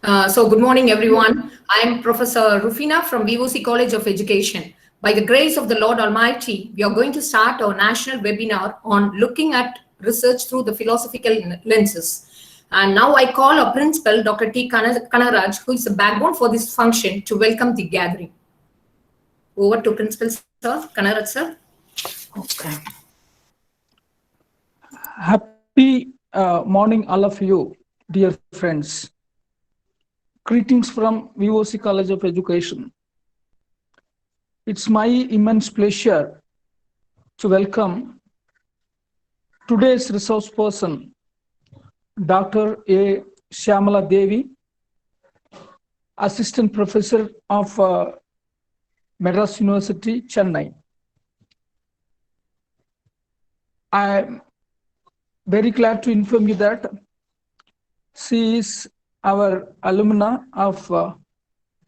Good morning, everyone. I am Professor Rufina from VOC College of Education. By the grace of the Lord Almighty, we are going to start our national webinar on looking at research through the philosophical lenses. And now I call our principal, Dr. T. Kanaraj, who is the backbone for this function, to welcome the gathering. Over to Principal Sir, Kanaraj Sir. Okay. Happy morning, all of you, dear friends. Greetings from VOC College of Education. It's my immense pleasure to welcome today's resource person, Dr. A. Shyamala Devi, Assistant Professor of Madras University, Chennai. I'm very glad to inform you that she is our alumna of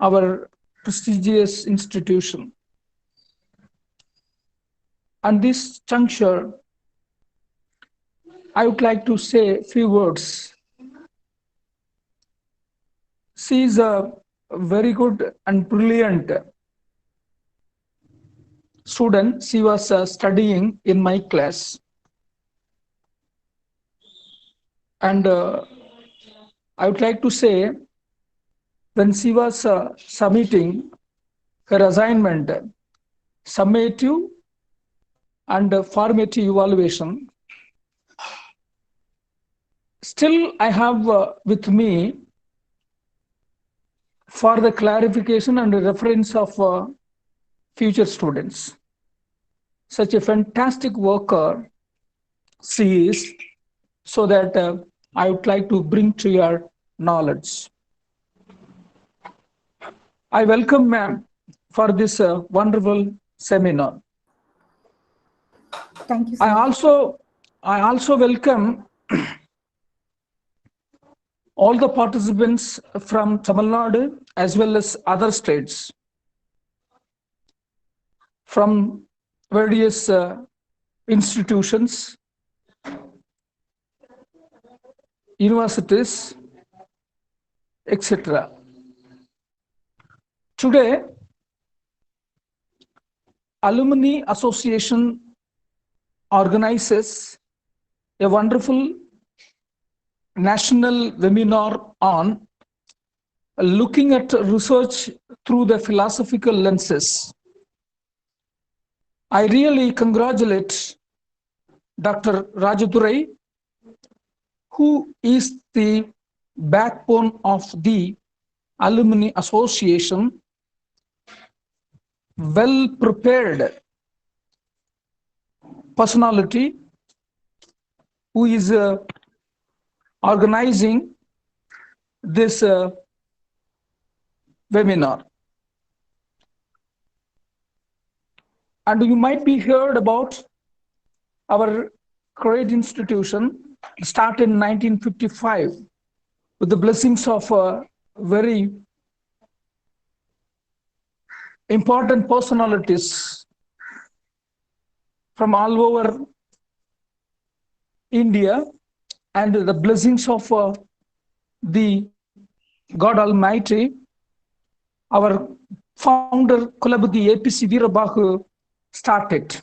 our prestigious institution. On this juncture, I would like to say a few words. She is a very good and brilliant student. She was studying in my class. And I would like to say, when she was submitting her assignment, summative and formative evaluation, still I have with me for the clarification and reference of future students. Such a fantastic worker she is, so that I would like to bring to your knowledge. I welcome ma'am for this wonderful seminar. Thank you, sir. I also welcome all the participants from Tamil Nadu as well as other states from various institutions, universities, etc. Today, Alumni Association organizes a wonderful national webinar on looking at research through the philosophical lenses. I really congratulate Dr. Rajadurai, who is the backbone of the Alumni Association, well prepared personality who is organizing this webinar. And you might be heard about our great institution, started in 1955 with the blessings of very important personalities from all over India, and the blessings of the God Almighty. Our founder Kulabudi APC Veerabahu started,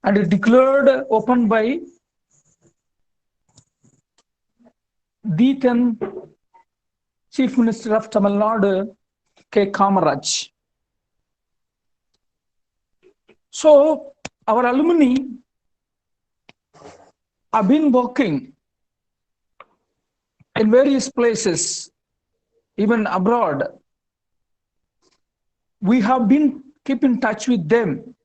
and it declared open by the then Chief Minister of Tamil Nadu, K. Kamaraj. So our alumni have been working in various places, even abroad. We have been keep in touch with them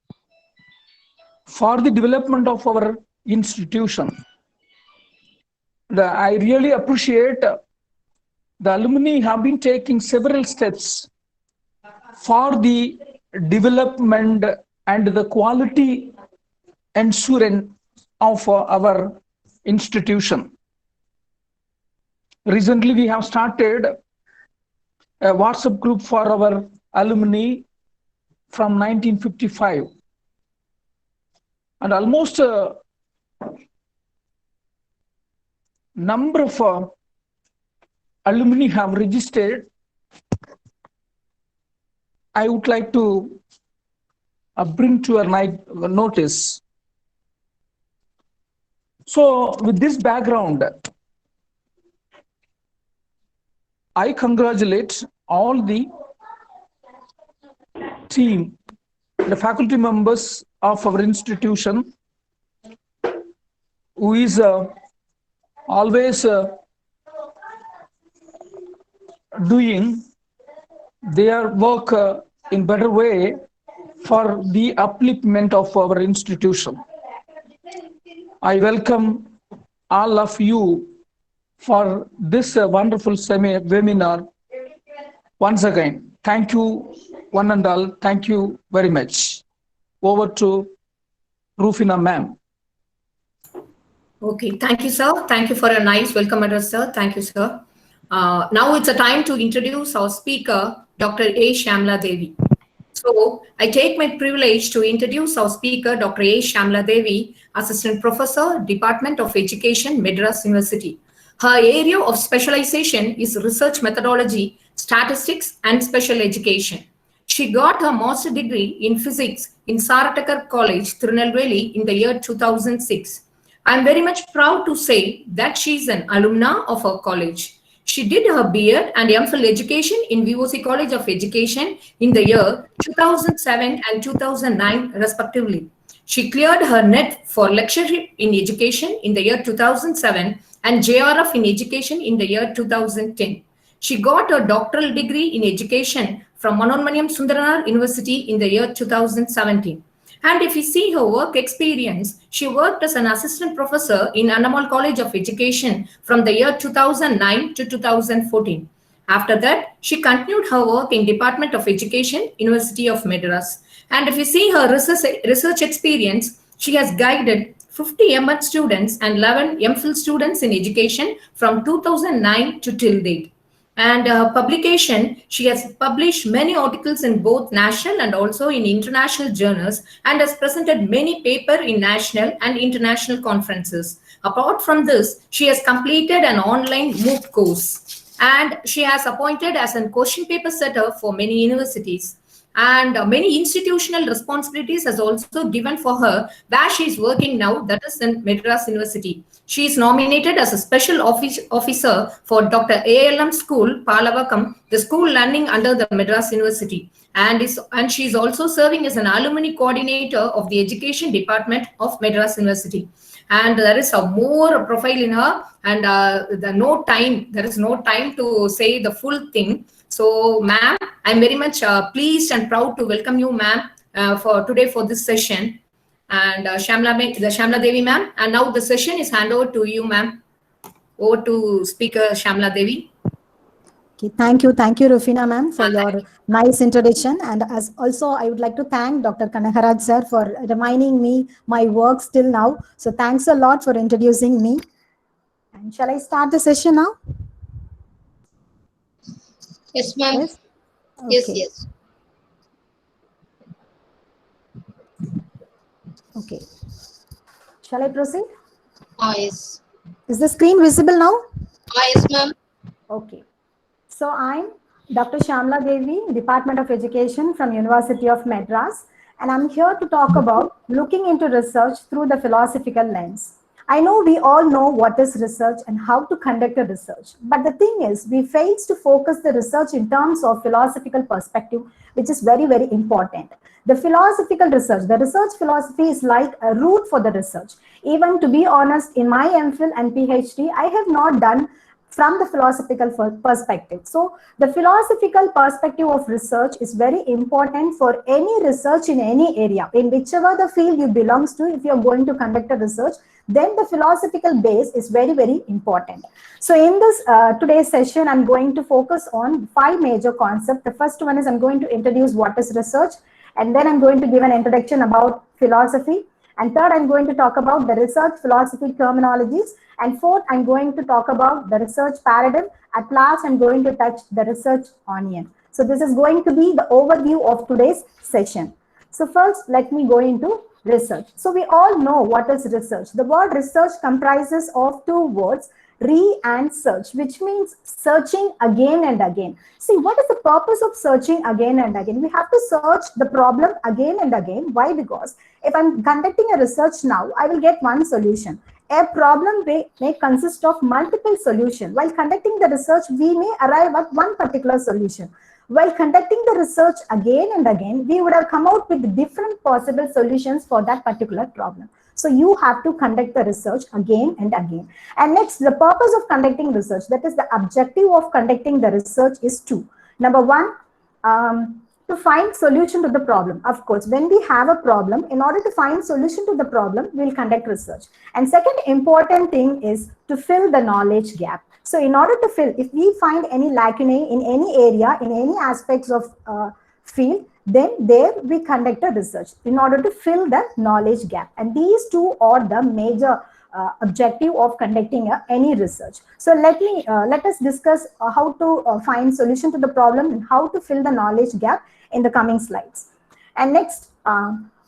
for the development of our institution. I really appreciate the alumni have been taking several steps for the development and the quality assurance of our institution. Recently, we have started a WhatsApp group for our alumni from 1955. And almost number of alumni have registered, I would like to bring to your notice. So with this background, I congratulate all the team, the faculty members of our institution, who is always doing their work in better way for the upliftment of our institution. I welcome all of you for this wonderful webinar. Once again, thank you one and all. Thank you very much. Over to Rufina ma'am. Okay, thank you, sir. Thank you for a nice welcome address, sir. Thank you, sir. Now it's a time to introduce our speaker, Dr. A. Shyamala Devi. So I take my privilege to introduce our speaker, Dr. A. Shyamala Devi, Assistant Professor, Department of Education, Madras University. Her area of specialization is research methodology, statistics, and special education. She got her master's degree in physics in Saratakar College, Tirunelveli in the year 2006. I am very much proud to say that she is an alumna of our college. She did her B.Ed and MPhil education in VOC College of Education in the year 2007 and 2009 respectively. She cleared her NET for lectureship in education in the year 2007 and JRF in education in the year 2010. She got her doctoral degree in education from Manonmaniam Sundaranar University in the year 2017. And if you see her work experience, she worked as an assistant professor in Andamal College of Education from the year 2009 to 2014. After that, she continued her work in Department of Education, University of Madras. And if you see her research experience, she has guided 50 M.Ed students and 11 MPhil students in education from 2009 to till date. And her publication, she has published many articles in both national and also in international journals and has presented many papers in national and international conferences. Apart from this, she has completed an online MOOC course and she has appointed as a question paper setter for many universities. And many institutional responsibilities has also given for her where she is working now, that is in Madras University. She is nominated as a special officer for Dr. A.L.M. School, Palavakam, the school learning under the Madras University. And she is also serving as an alumni coordinator of the education department of Madras University. And there is a more profile in her, and there is no time to say the full thing. So, ma'am, I'm very much pleased and proud to welcome you, ma'am, for today for this session. And Shyamala Devi, ma'am. And now the session is handed over to you, ma'am. Over to Speaker Shyamala Devi. Okay, thank you, Rufina, ma'am, for your nice introduction. And as also, I would like to thank Dr. Kanagaraj sir for reminding me my work till now. So thanks a lot for introducing me. And shall I start the session now? Yes, ma'am. Yes? Yes, Okay. yes. Okay. Shall I proceed? Yes. Is the screen visible now? Yes, ma'am. Okay. So I'm Dr. Shyamala Devi, Department of Education from University of Madras, and I'm here to talk about looking into research through the philosophical lens. I know we all know what is research and how to conduct a research, but the thing is we fail to focus the research in terms of philosophical perspective, which is very, very important. The philosophical research, the research philosophy is like a route for the research. Even to be honest, in my MPhil and PhD, I have not done from the philosophical perspective. So the philosophical perspective of research is very important for any research in any area, in whichever the field you belongs to. If you're going to conduct a research, then the philosophical base is very, very important. So in this today's session, I'm going to focus on 5 major concepts. The first one is I'm going to introduce what is research, and then I'm going to give an introduction about philosophy. And third, I'm going to talk about the research philosophy terminologies. And fourth, I'm going to talk about the research paradigm. At last, I'm going to touch the research onion. So this is going to be the overview of today's session. So first, let me go into research. So we all know what is research. The word research comprises of 2 words, Re and search, which means searching again and again. See, what is the purpose of searching again and again? We have to search the problem again and again. Why? Because if I'm conducting a research now, I will get one solution. A problem may consist of multiple solutions. While conducting the research, we may arrive at one particular solution. While conducting the research again and again, we would have come out with different possible solutions for that particular problem. So you have to conduct the research again and again. And next, the purpose of conducting research, that is the objective of conducting the research is two. Number one, to find solution to the problem. Of course, when we have a problem, in order to find solution to the problem, we'll conduct research. And second important thing is to fill the knowledge gap. So in order to fill, if we find any lacunae in any area, in any aspects of field, then there we conduct a research in order to fill the knowledge gap. And these two are the major objective of conducting any research. So let us discuss how to find solution to the problem and how to fill the knowledge gap in the coming slides. And next,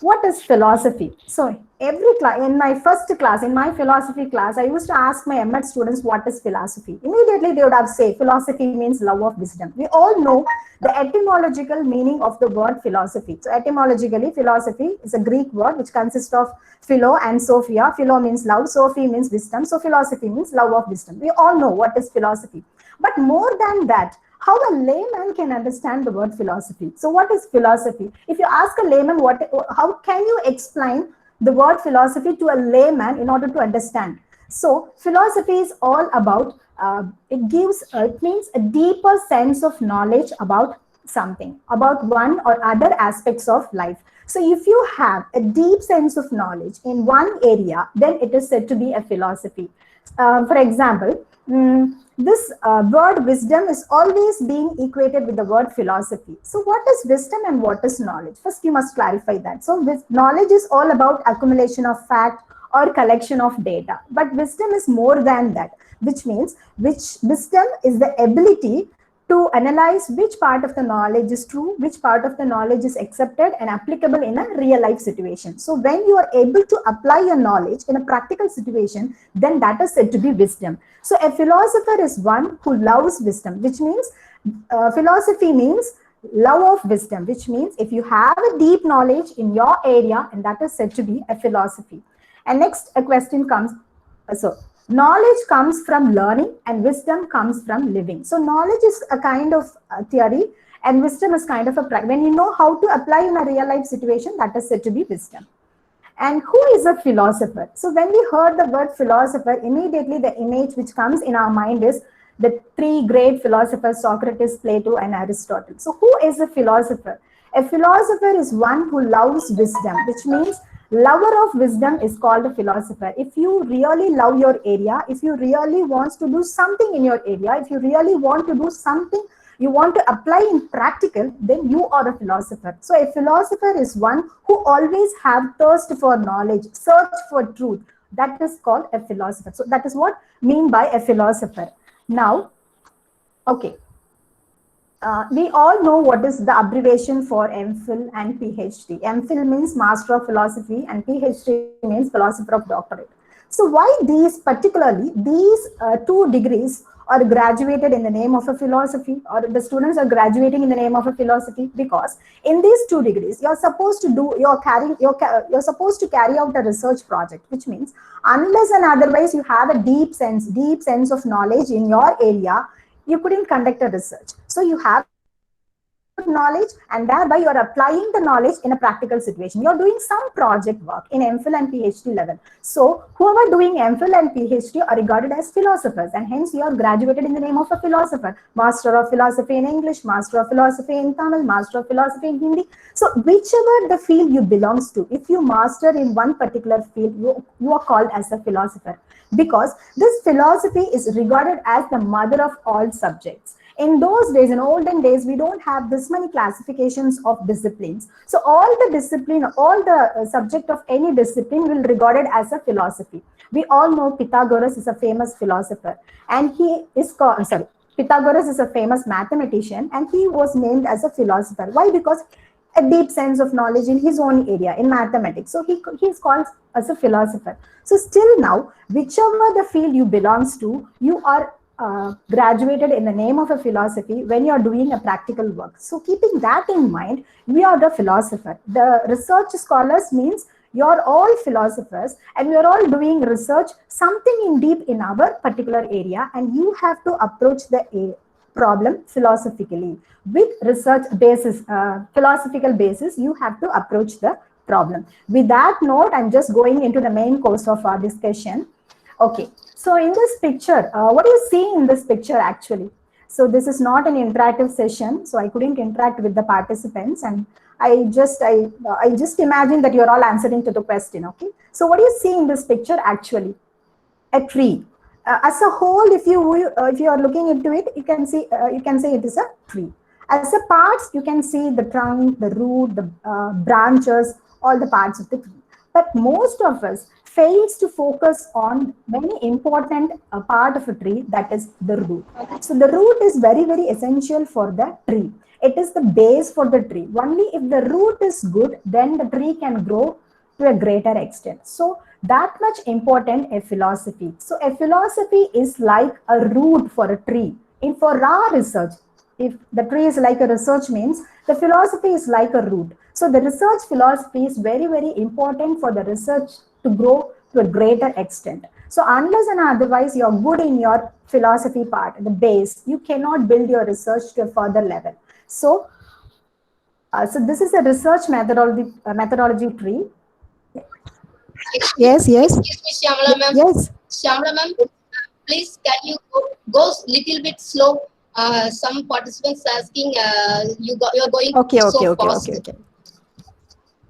what is philosophy? So every class, in my first class, in my philosophy class, I used to ask my MAT students, what is philosophy? Immediately they would have said, philosophy means love of wisdom. We all know the etymological meaning of the word philosophy. So etymologically, philosophy is a Greek word which consists of philo and sophia. Philo means love, sophy means wisdom. So philosophy means love of wisdom. We all know what is philosophy. But more than that, how a layman can understand the word philosophy. So what is philosophy? If you ask a layman, how can you explain the word philosophy to a layman in order to understand? So philosophy is all about, it means a deeper sense of knowledge about something, about one or other aspects of life. So if you have a deep sense of knowledge in one area, then it is said to be a philosophy. For example, this word wisdom is always being equated with the word philosophy. So what is wisdom and what is knowledge? First, you must clarify that. So knowledge is all about accumulation of fact or collection of data. But wisdom is more than that, which means wisdom is the ability to analyze which part of the knowledge is true, which part of the knowledge is accepted and applicable in a real life situation. So when you are able to apply your knowledge in a practical situation, then that is said to be wisdom. So a philosopher is one who loves wisdom, which means philosophy means love of wisdom, which means if you have a deep knowledge in your area, and that is said to be a philosophy. And next, a question comes, knowledge comes from learning and wisdom comes from living. So knowledge is a kind of theory and wisdom is kind of a practice. When you know how to apply in a real life situation, that is said to be wisdom. And who is a philosopher? So when we heard the word philosopher, immediately the image which comes in our mind is the three great philosophers, Socrates, Plato, and Aristotle. So who is a philosopher? A philosopher is one who loves wisdom, which means lover of wisdom is called a philosopher. If you really love your area, if you really want to do something in your area, if you really want to do something you want to apply in practical, then you are a philosopher. So a philosopher is one who always have thirst for knowledge, search for truth. That is called a philosopher. So that is what I mean by a philosopher. Now, okay. We all know what is the abbreviation for MPhil and PhD. MPhil means Master of Philosophy and PhD means Philosopher of Doctorate. So why these two degrees are graduated in the name of a philosophy, or the students are graduating in the name of a philosophy? Because in these 2 degrees, you're supposed to carry out a research project, which means unless and otherwise you have a deep sense of knowledge in your area, you couldn't conduct a research. So you have knowledge and thereby you are applying the knowledge in a practical situation. You're doing some project work in MPhil and PhD level. So whoever doing MPhil and PhD are regarded as philosophers, and hence you are graduated in the name of a philosopher. Master of Philosophy in English, Master of Philosophy in Tamil, Master of Philosophy in Hindi. So whichever the field you belongs to, if you master in one particular field, you are called as a philosopher, because this philosophy is regarded as the mother of all subjects. In those days, in olden days, we don't have this many classifications of disciplines. So all the subject of any discipline will be regarded as a philosophy. We all know Pythagoras is a famous philosopher, and Pythagoras is a famous mathematician, and he was named as a philosopher. Why? Because a deep sense of knowledge in his own area, in mathematics. So he's called as a philosopher. So still now, whichever the field you belongs to, you are graduated in the name of a philosophy when you're doing a practical work. So keeping that in mind, we are the philosopher. The research scholars means you're all philosophers and we're all doing research, something in deep in our particular area, and you have to approach the problem philosophically. With research basis, philosophical basis, you have to approach the problem. With that note, I'm just going into the main course of our discussion. Okay, so in this picture, what do you see in this picture actually? So this is not an interactive session, so I couldn't interact with the participants, and I just imagine that you're all answering to the question. Okay, so what do you see in this picture actually? A tree. As a whole, if you are looking into it, you can say it is a tree. As a parts, you can see the trunk, the root, the branches, all the parts of the tree. But most of us fails to focus on very important part of a tree, that is the root. So the root is very, very essential for the tree. It is the base for the tree. Only if the root is good, then the tree can grow to a greater extent. So that much important a philosophy. So a philosophy is like a root for a tree. And for our research, if the tree is like a research means, the philosophy is like a root. So the research philosophy is very, very important for the research to grow to a greater extent. So unless and otherwise you're good in your philosophy part, the base, you cannot build your research to a further level. So, so this is a research methodology tree. Yes. Excuse me, Shyamala ma'am. Yes. Shyamala ma'am, please can you go little bit slow? Some participants asking you're going Okay. so fast.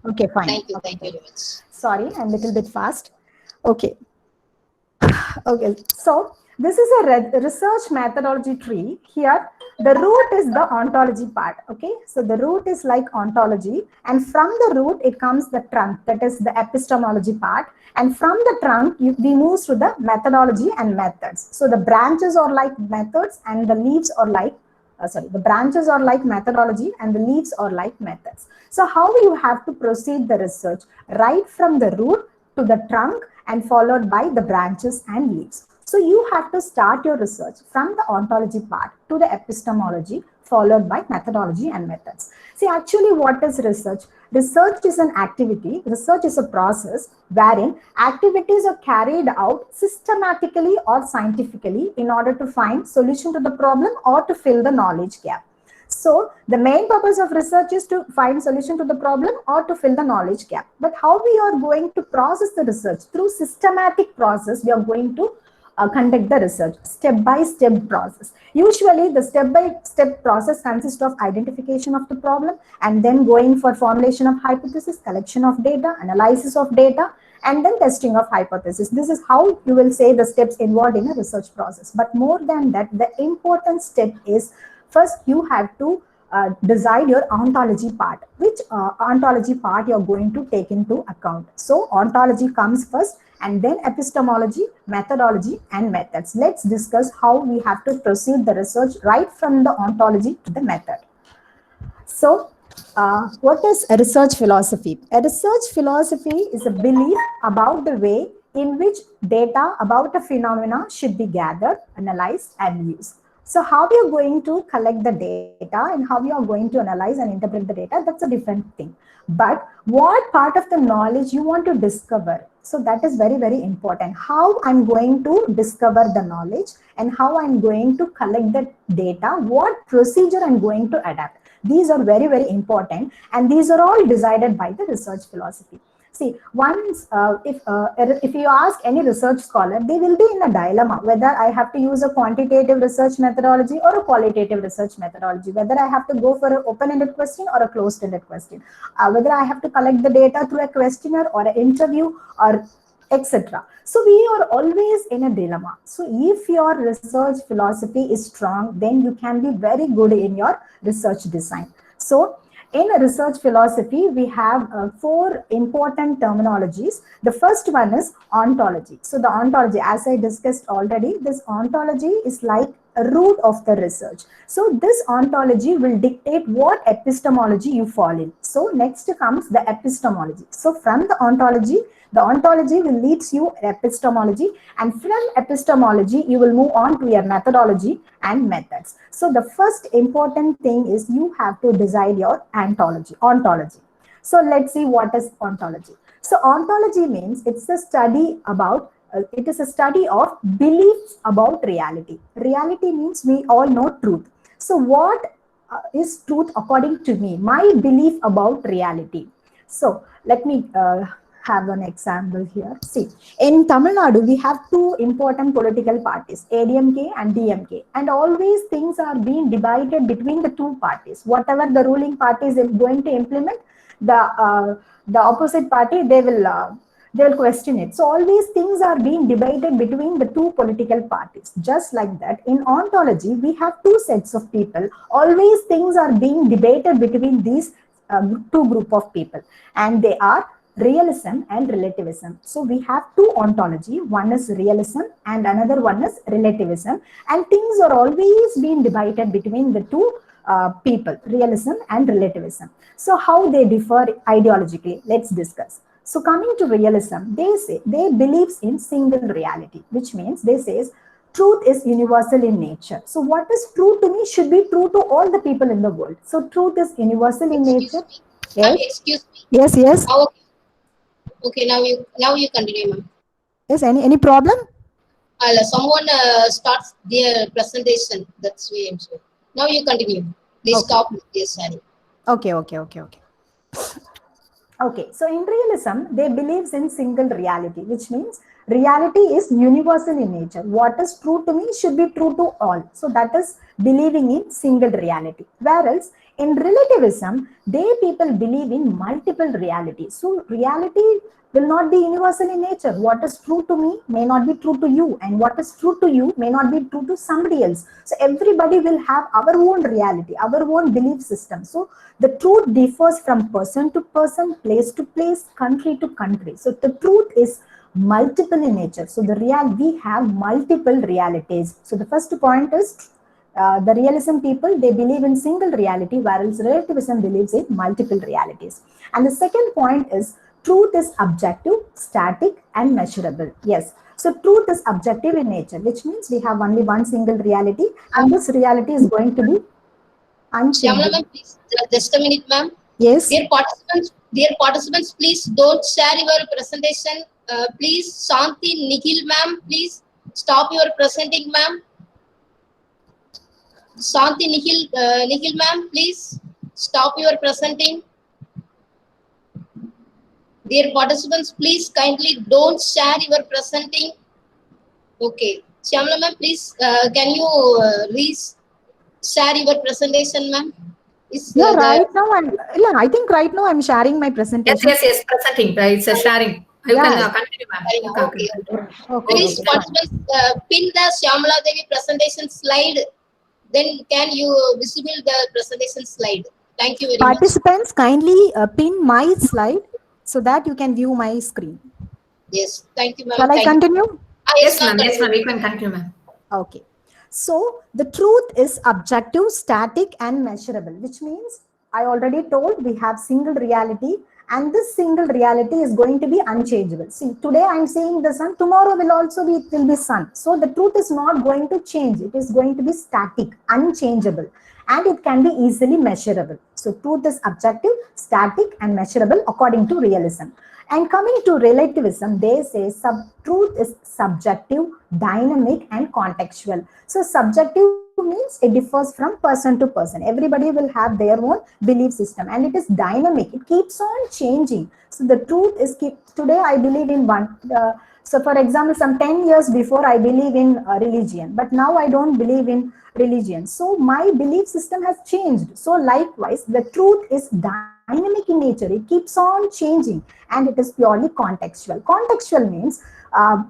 Okay, fine. Thank you very much. Sorry, I'm a little bit fast. Okay. Okay, so this is a research methodology tree. Here, the root is the ontology part. Okay, so the root is like ontology, and from the root, it comes the trunk, that is the epistemology part. And from the trunk, we move to the methodology and methods. So the branches are like methods, and the leaves are like the branches are like methodology and the leaves are like methods. So how you have to proceed the research right from the root to the trunk and followed by the branches and leaves. So you have to start your research from the ontology part to the epistemology followed by methodology and methods. See, actually what is research? Research is an activity, research is a process wherein activities are carried out systematically or scientifically in order to find solution to the problem or to fill the knowledge gap. So the main purpose of research is to find solution to the problem or to fill the knowledge gap. But how we are going to process the research? Through systematic process, we are going to conduct the research, step-by-step process. Usually the step-by-step process consists of identification of the problem and then going for formulation of hypothesis, collection of data, analysis of data, and then testing of hypothesis. This is how you will say the steps involved in a research process. But more than that, the important step is first you have to decide your ontology part, which ontology part you're going to take into account. So ontology comes first and then epistemology, methodology and methods. Let's discuss how we have to proceed the research right from the ontology to the method. So what is a research philosophy? A research philosophy is a belief about the way in which data about a phenomena should be gathered, analyzed and used. So how we are going to collect the data and how we are going to analyze and interpret the data, that's a different thing. But what part of the knowledge you want to discover? So that is very, very important. How I'm going to discover the knowledge and how I'm going to collect the data, what procedure I'm going to adapt. These are very, very important, and these are all decided by the research philosophy. See, once if you ask any research scholar, they will be in a dilemma whether I have to use a quantitative research methodology or a qualitative research methodology, whether I have to go for an open-ended question or a closed-ended question, whether I have to collect the data through a questionnaire or an interview or etc. So we are always in a dilemma. So if your research philosophy is strong, then you can be very good in your research design. So in a research philosophy, we have 4 important terminologies. The first one is ontology. So the ontology, as I discussed already, this ontology is like root of the research. So this ontology will dictate what epistemology you fall in. So next comes the epistemology. So from the ontology will leads you epistemology, and from epistemology you will move on to your methodology and methods. So the first important thing is you have to decide your ontology. So let's see what is ontology. So ontology means it's a study about it is a study of beliefs about reality. Reality means we all know truth. So what is truth according to me? My belief about reality. So let me have an example here. See, in Tamil Nadu, we have two important political parties, ADMK and DMK. And always things are being divided between the two parties. Whatever the ruling party is going to implement, the opposite party, they will question it. So always things are being debated between the two political parties. Just like that, in ontology, we have two sets of people. Always things are being debated between these two group of people, and they are realism and relativism. So we have two ontology. One is realism and another one is relativism. And things are always being debated between the two people, realism and relativism. So how they differ ideologically, let's discuss. So coming to realism, they believes in single reality, which means they says truth is universal in nature. So what is true to me should be true to all the people in the world. So truth is universal in nature. Yes. Excuse me. Yes. Oh, okay, now you continue, ma'am. Yes. Any problem? Someone starts their presentation. That's why I'm sorry. Now you continue. Please stop. Yes, sorry. Okay. Okay, so in realism, they believes in single reality, which means reality is universal in nature. What is true to me should be true to all. So that is believing in single reality. Whereas in relativism, people believe in multiple realities. So reality will not be universal in nature. What is true to me may not be true to you, and what is true to you may not be true to somebody else. So everybody will have our own reality, our own belief system. So the truth differs from person to person, place to place, country to country. So the truth is multiple in nature. So we have multiple realities. So the first point is the realism people, they believe in single reality, whereas relativism believes in multiple realities. And the second point is truth is objective, static, and measurable. Yes. So truth is objective in nature, which means we have only one single reality, and this reality is going to be unchangeable. Shyamala ma'am, please, just a minute, ma'am. Yes. Dear participants, please don't share your presentation. Please, Shanti Nikhil ma'am, please stop your presenting, ma'am. Shanti Nikhil ma'am, please stop your presenting. Dear participants, please kindly don't share your presenting. Okay. Shyamala ma'am, please, can you share your presentation, ma'am? I think right now I'm sharing my presentation. Yes, presenting. It's a sharing. You can continue, ma'am. Okay. Please, participants, pin the Shyamala Devi presentation slide. Then can you visible the presentation slide? Thank you very much. Participants, kindly pin my slide so that you can view my screen. Yes, thank you, ma'am. Shall I continue? Yes, ma'am. You can continue, ma'am. Okay. So the truth is objective, static, and measurable, which means I already told we have single reality, and this single reality is going to be unchangeable. See, today I'm seeing the sun, tomorrow it will be sun. So the truth is not going to change. It is going to be static, unchangeable, and it can be easily measurable. So truth is objective, static, and measurable according to realism. And coming to relativism, they say truth is subjective, dynamic, and contextual. So subjective means it differs from person to person. Everybody will have their own belief system, and it is dynamic. It keeps on changing. So the truth is, today I believe in one. So for example, some 10 years before I believe in religion, but now I don't believe in religion. So my belief system has changed. So likewise, the truth is dynamic in nature. It keeps on changing, and it is purely contextual. Contextual means,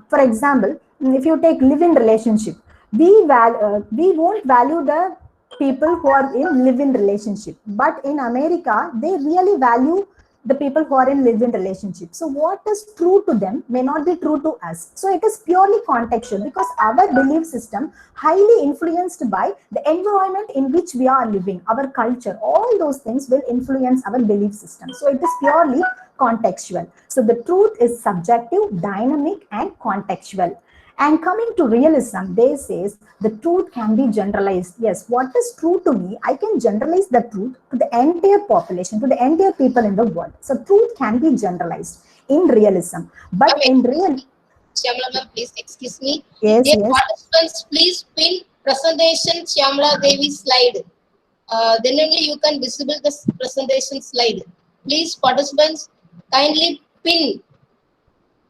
for example, if you take live-in relationship, we won't value the people who are in live-in relationship, but in America, they really value the people who are in live-in relationship. So what is true to them may not be true to us. So it is purely contextual because our belief system highly influenced by the environment in which we are living, our culture, all those things will influence our belief system. So it is purely contextual. So the truth is subjective, dynamic, and contextual. And coming to realism, they says the truth can be generalized. Yes, what is true to me, I can generalize the truth to the entire population, to the entire people in the world. So truth can be generalized in realism. But in real... Shyamala ma'am, please excuse me. Yes, Dear yes. participants, please pin presentation Shyamala Devi slide. Then only you can visible the presentation slide. Please participants, kindly pin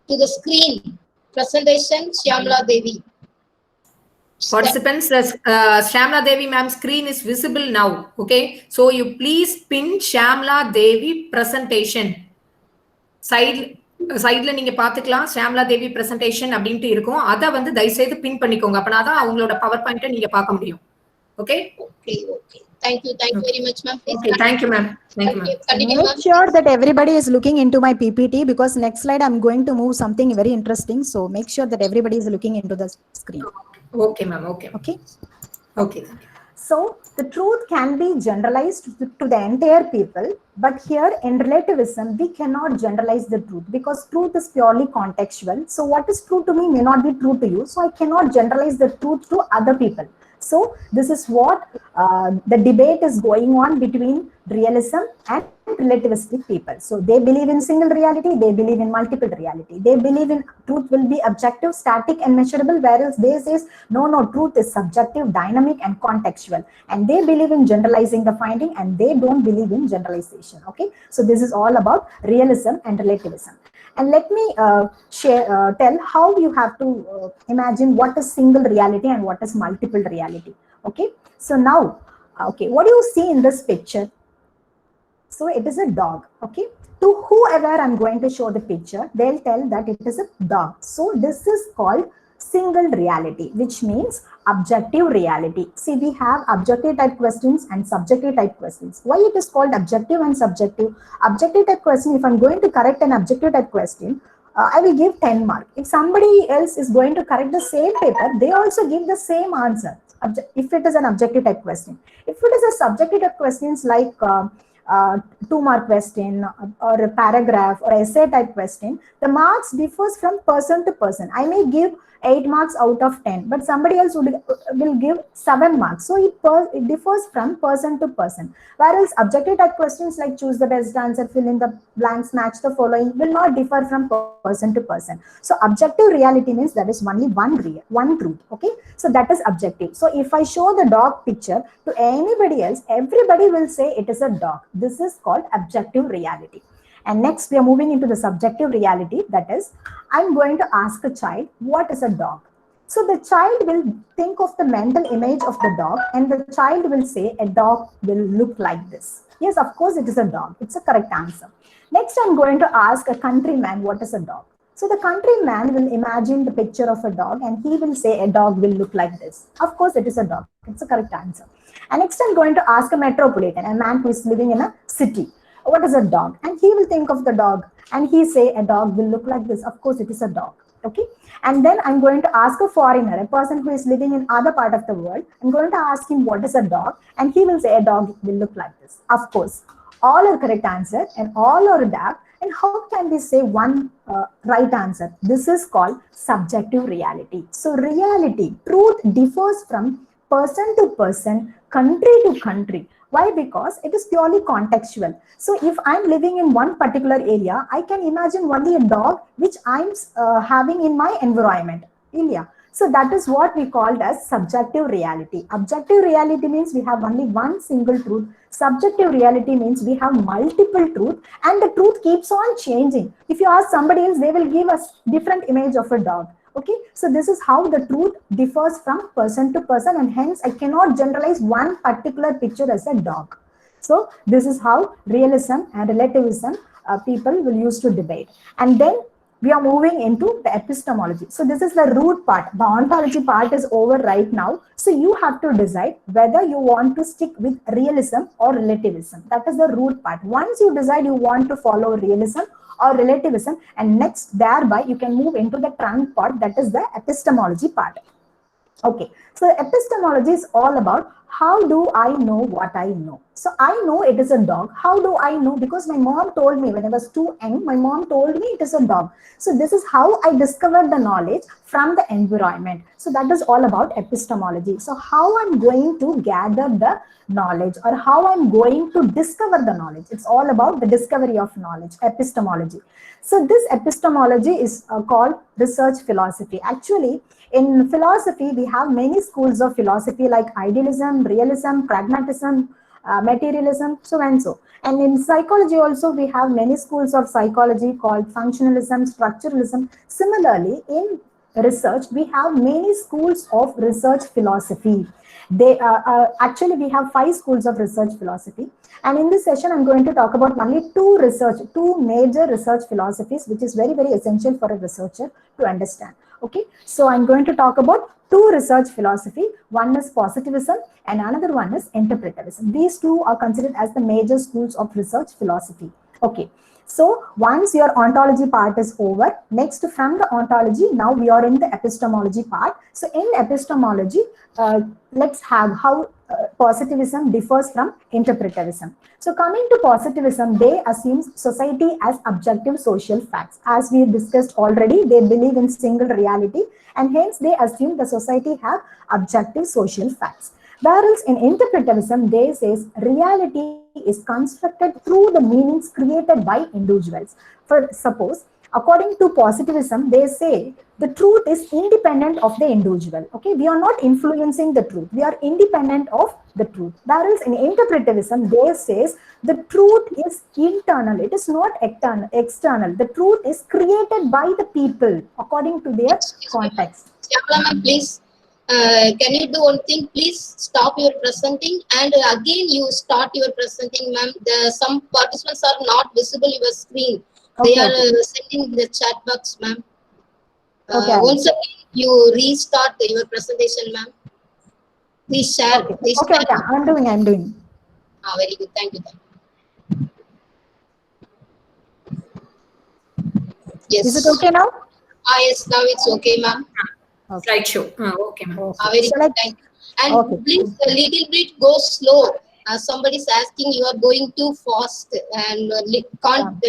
to the screen presentation Shyamala Devi. Participants, Shyamala Devi ma'am screen is visible now. Okay, so you please pin Shyamala Devi presentation. சைட்ல நீங்க பாத்துக்கலாம் ஷியாமலா தேவி presentation அப்படின்ட்டு இருக்கும். அதை வந்து தயவுசெய்து பின் பண்ணிக்கோங்க. அப்பனாதான் அவங்களோட பவர் பாயிண்ட்டை நீங்க பார்க்க முடியும். Okay okay. Thank you very much ma'am. Okay, thank you ma'am. Make sure that everybody is looking into my PPT because next slide I'm going to move something very interesting. So make sure that everybody is looking into the screen. Okay ma'am. Okay. So the truth can be generalized to the entire people, but here in relativism, we cannot generalize the truth because truth is purely contextual. So what is true to me may not be true to you. So I cannot generalize the truth to other people. So this is what the debate is going on between realism and relativistic people. So they believe in single reality, they believe in multiple reality. They believe in truth will be objective, static and measurable, whereas they says, no, truth is subjective, dynamic and contextual. And they believe in generalizing the finding and they don't believe in generalization. Okay, so this is all about realism and relativism. And let me tell how you have to imagine what is single reality and what is multiple reality. Okay, so now, okay, what do you see in this picture? So it is a dog. Okay, to whoever I'm going to show the picture, they'll tell that it is a dog. So this is called single reality, which means objective reality. See, we have objective type questions and subjective type questions. Why it is called objective and subjective? Objective type question, if I'm going to correct an objective type question, I will give 10 marks. If somebody else is going to correct the same paper, they also give the same answer. If it is an objective type question. If it is a subjective type questions like 2-mark question or a paragraph or essay type question, the marks differs from person to person. I may give 8 marks out of 10, but somebody else will give 7 marks. So it differs from person to person. Whereas objective type questions like choose the best answer, fill in the blanks, match the following will not differ from person to person. So objective reality means there is only one truth. Okay, so that is objective. So if I show the dog picture to anybody else, everybody will say it is a dog. This is called objective reality. And next we are moving into the subjective reality. That is, I'm going to ask a child, what is a dog? So the child will think of the mental image of the dog and the child will say a dog will look like this. Yes, of course it is a dog. It's a correct answer. Next, I'm going to ask a countryman, what is a dog? So the countryman will imagine the picture of a dog and he will say a dog will look like this. Of course it is a dog. It's a correct answer. And next, I'm going to ask a metropolitan, a man who is living in a city. What is a dog? And he will think of the dog and he say a dog will look like this. Of course it is a dog. Okay, and then I'm going to ask a foreigner, a person who is living in other part of the world. I'm going to ask him what is a dog and he will say a dog will look like this. Of course, all are correct answer and all are adapt. And how can we say one right answer? This is called subjective reality. So reality, truth differs from person to person, country to country. Why? Because it is purely contextual. So if I'm living in one particular area, I can imagine only a dog which I'm having in my environment. India. So that is what we called as subjective reality. Objective reality means we have only one single truth. Subjective reality means we have multiple truth and the truth keeps on changing. If you ask somebody else, they will give us different image of a dog. Okay, so this is how the truth differs from person to person and hence I cannot generalize one particular picture as a dog. So this is how realism and relativism people will use to debate. And then we are moving into the epistemology. So this is the root part. The ontology part is over right now. So you have to decide whether you want to stick with realism or relativism. That is the root part. Once you decide you want to follow realism or relativism, and next thereby you can move into the trunk part, that is the epistemology part. Okay, so epistemology is all about how do I know what I know. So I know it is a dog. How do I know? Because my mom told me when I was too young, my mom told me it is a dog. So this is how I discovered the knowledge from the environment. So that is all about epistemology. So how I'm going to gather the knowledge or how I'm going to discover the knowledge. It's all about the discovery of knowledge, epistemology. So this epistemology is called research philosophy. Actually, in philosophy, we have many schools of philosophy like idealism, realism, pragmatism, materialism, so and so. And in psychology also, we have many schools of psychology called functionalism, structuralism. Similarly, in research, we have many schools of research philosophy. They actually, we have 5 schools of research philosophy. And in this session, I'm going to talk about only two major research philosophies, which is very, very essential for a researcher to understand. Okay, so I'm going to talk about 2 research philosophy. One is positivism and another one is interpretivism. These 2 are considered as the major schools of research philosophy. Okay, so once your ontology part is over, next from the ontology, now we are in the epistemology part. So in epistemology, let's have how positivism differs from interpretivism. So coming to positivism, they assume society as objective social facts. As we discussed already, they believe in single reality and hence they assume the society have objective social facts. Whereas in interpretivism, they say reality is constructed through the meanings created by individuals. For suppose, according to positivism, they say the truth is independent of the individual. Okay, we are not influencing the truth. We are independent of the truth. Whereas in interpretivism, they says the truth is internal. It is not external. The truth is created by the people according to their context. Shyamala ma'am, please. Can you do one thing? Please stop your presenting and again you start your presenting, ma'am. Some participants are not visible in your screen. They Okay, are sending the chat box, ma'am. Okay. Once again, you restart your presentation, ma'am. Please share. Okay. Please Okay, share. I'm doing. Very good. Thank you. Yes. Is it okay now? Yes, now it's okay, ma'am. Okay. Slideshow. Okay, ma'am. Okay. Very So good. Thank you. And Okay. please a little bit go slow. Somebody is asking, you are going too fast and can't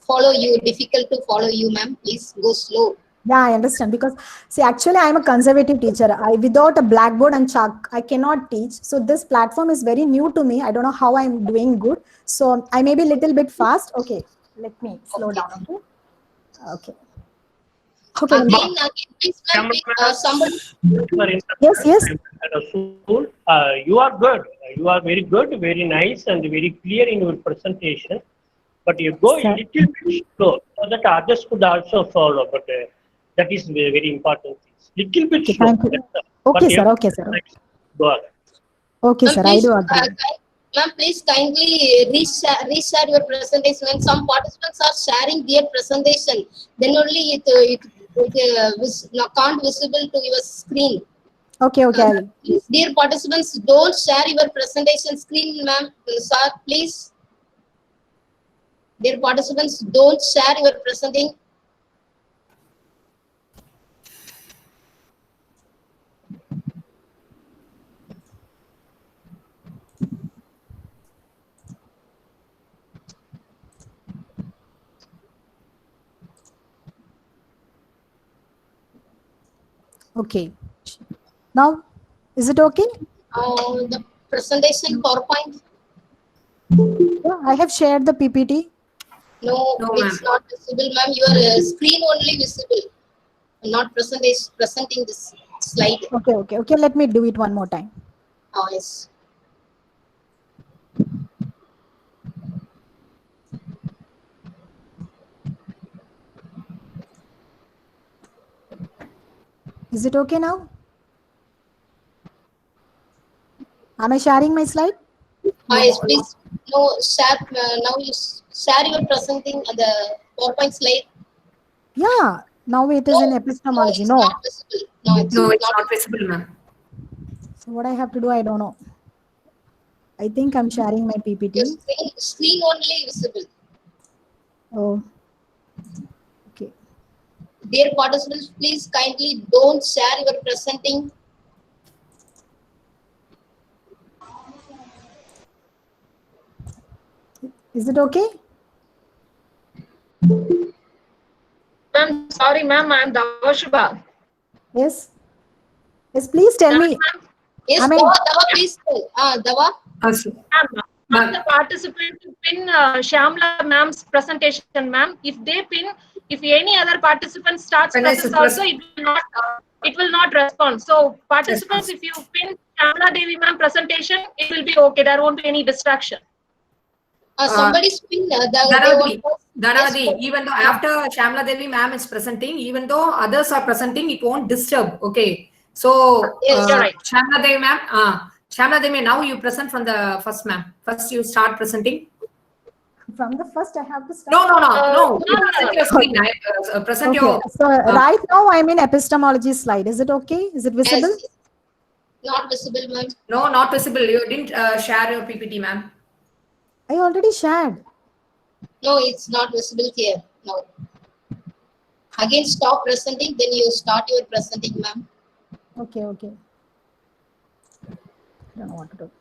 follow you. Difficult to follow you, ma'am. Please go slow. Yeah, I understand because see, actually, I'm a conservative teacher. Without a blackboard and chalk, I cannot teach. So this platform is very new to me. I don't know how I'm doing good. So I may be a little bit fast. Okay, let me slow down. Okay. Okay. Okay. Again, please, ma'am, somebody. Yes. You are good. You are very good, very nice, and very clear in your presentation. But you go a little bit slow so that others could also follow. But that is very, very important. Little bit slow. Thank you. Okay, sir. Okay, sir. Go on. Okay, sir. I do agree. Ma'am, please kindly reshare your presentation. When some participants are sharing their presentation, then only it can't visible to your screen. Okay. Please, dear participants, don't share your presentation screen, ma'am. Sir, please. Dear participants, don't share your presenting. Okay. Now, is it okay? The presentation PowerPoint. Yeah, I have shared the PPT. No, No, it's not visible, ma'am. Your screen only visible, not presenting this slide. Okay. Let me do it one more time. Oh, yes. Is it okay now? Am I sharing my slide? Yes, please. No, share. Now you share your presenting the PowerPoint slide. Yeah, now it is in epistemology. it's No. not visible. No, it's No, it's not. not visible, ma'am. So what I have to do, I don't know. I think I'm sharing my Your PPT. screen only visible. Oh, okay. Dear participants, please kindly don't share your presenting. Is it okay? Ma'am, sorry, ma'am, I'm Davashubha. Yes. Yes, please tell me. Yes, I mean- Dava, please tell. Dava. Also, Ma'am, the participant to pin Shyamla ma'am's presentation, ma'am. If they pin, if any other participant starts When process it's also, it will not respond. So participants, if you pin Shyamla Devi ma'am presentation, it will be okay. There won't be any distraction. Somebody's pin. Dhanavati, even though after Shyamla Devi ma'am is presenting, even though others are presenting, it won't disturb. Okay. So, Yes, you're right. Shyamla Devi ma'am, Shyamla Devi, now you present from the first, ma'am. First, you start presenting. From the first, I have to start. No. You no. present your screen. Present Okay. your. So right now I'm in epistemology slide. Is it okay? Is it visible? Yes. Not visible, ma'am. No, not visible. You didn't share your PPT, ma'am. I already shared. No, it's not visible here. No. Again, stop presenting. Then you start your presenting, ma'am. Okay. I don't know what to do.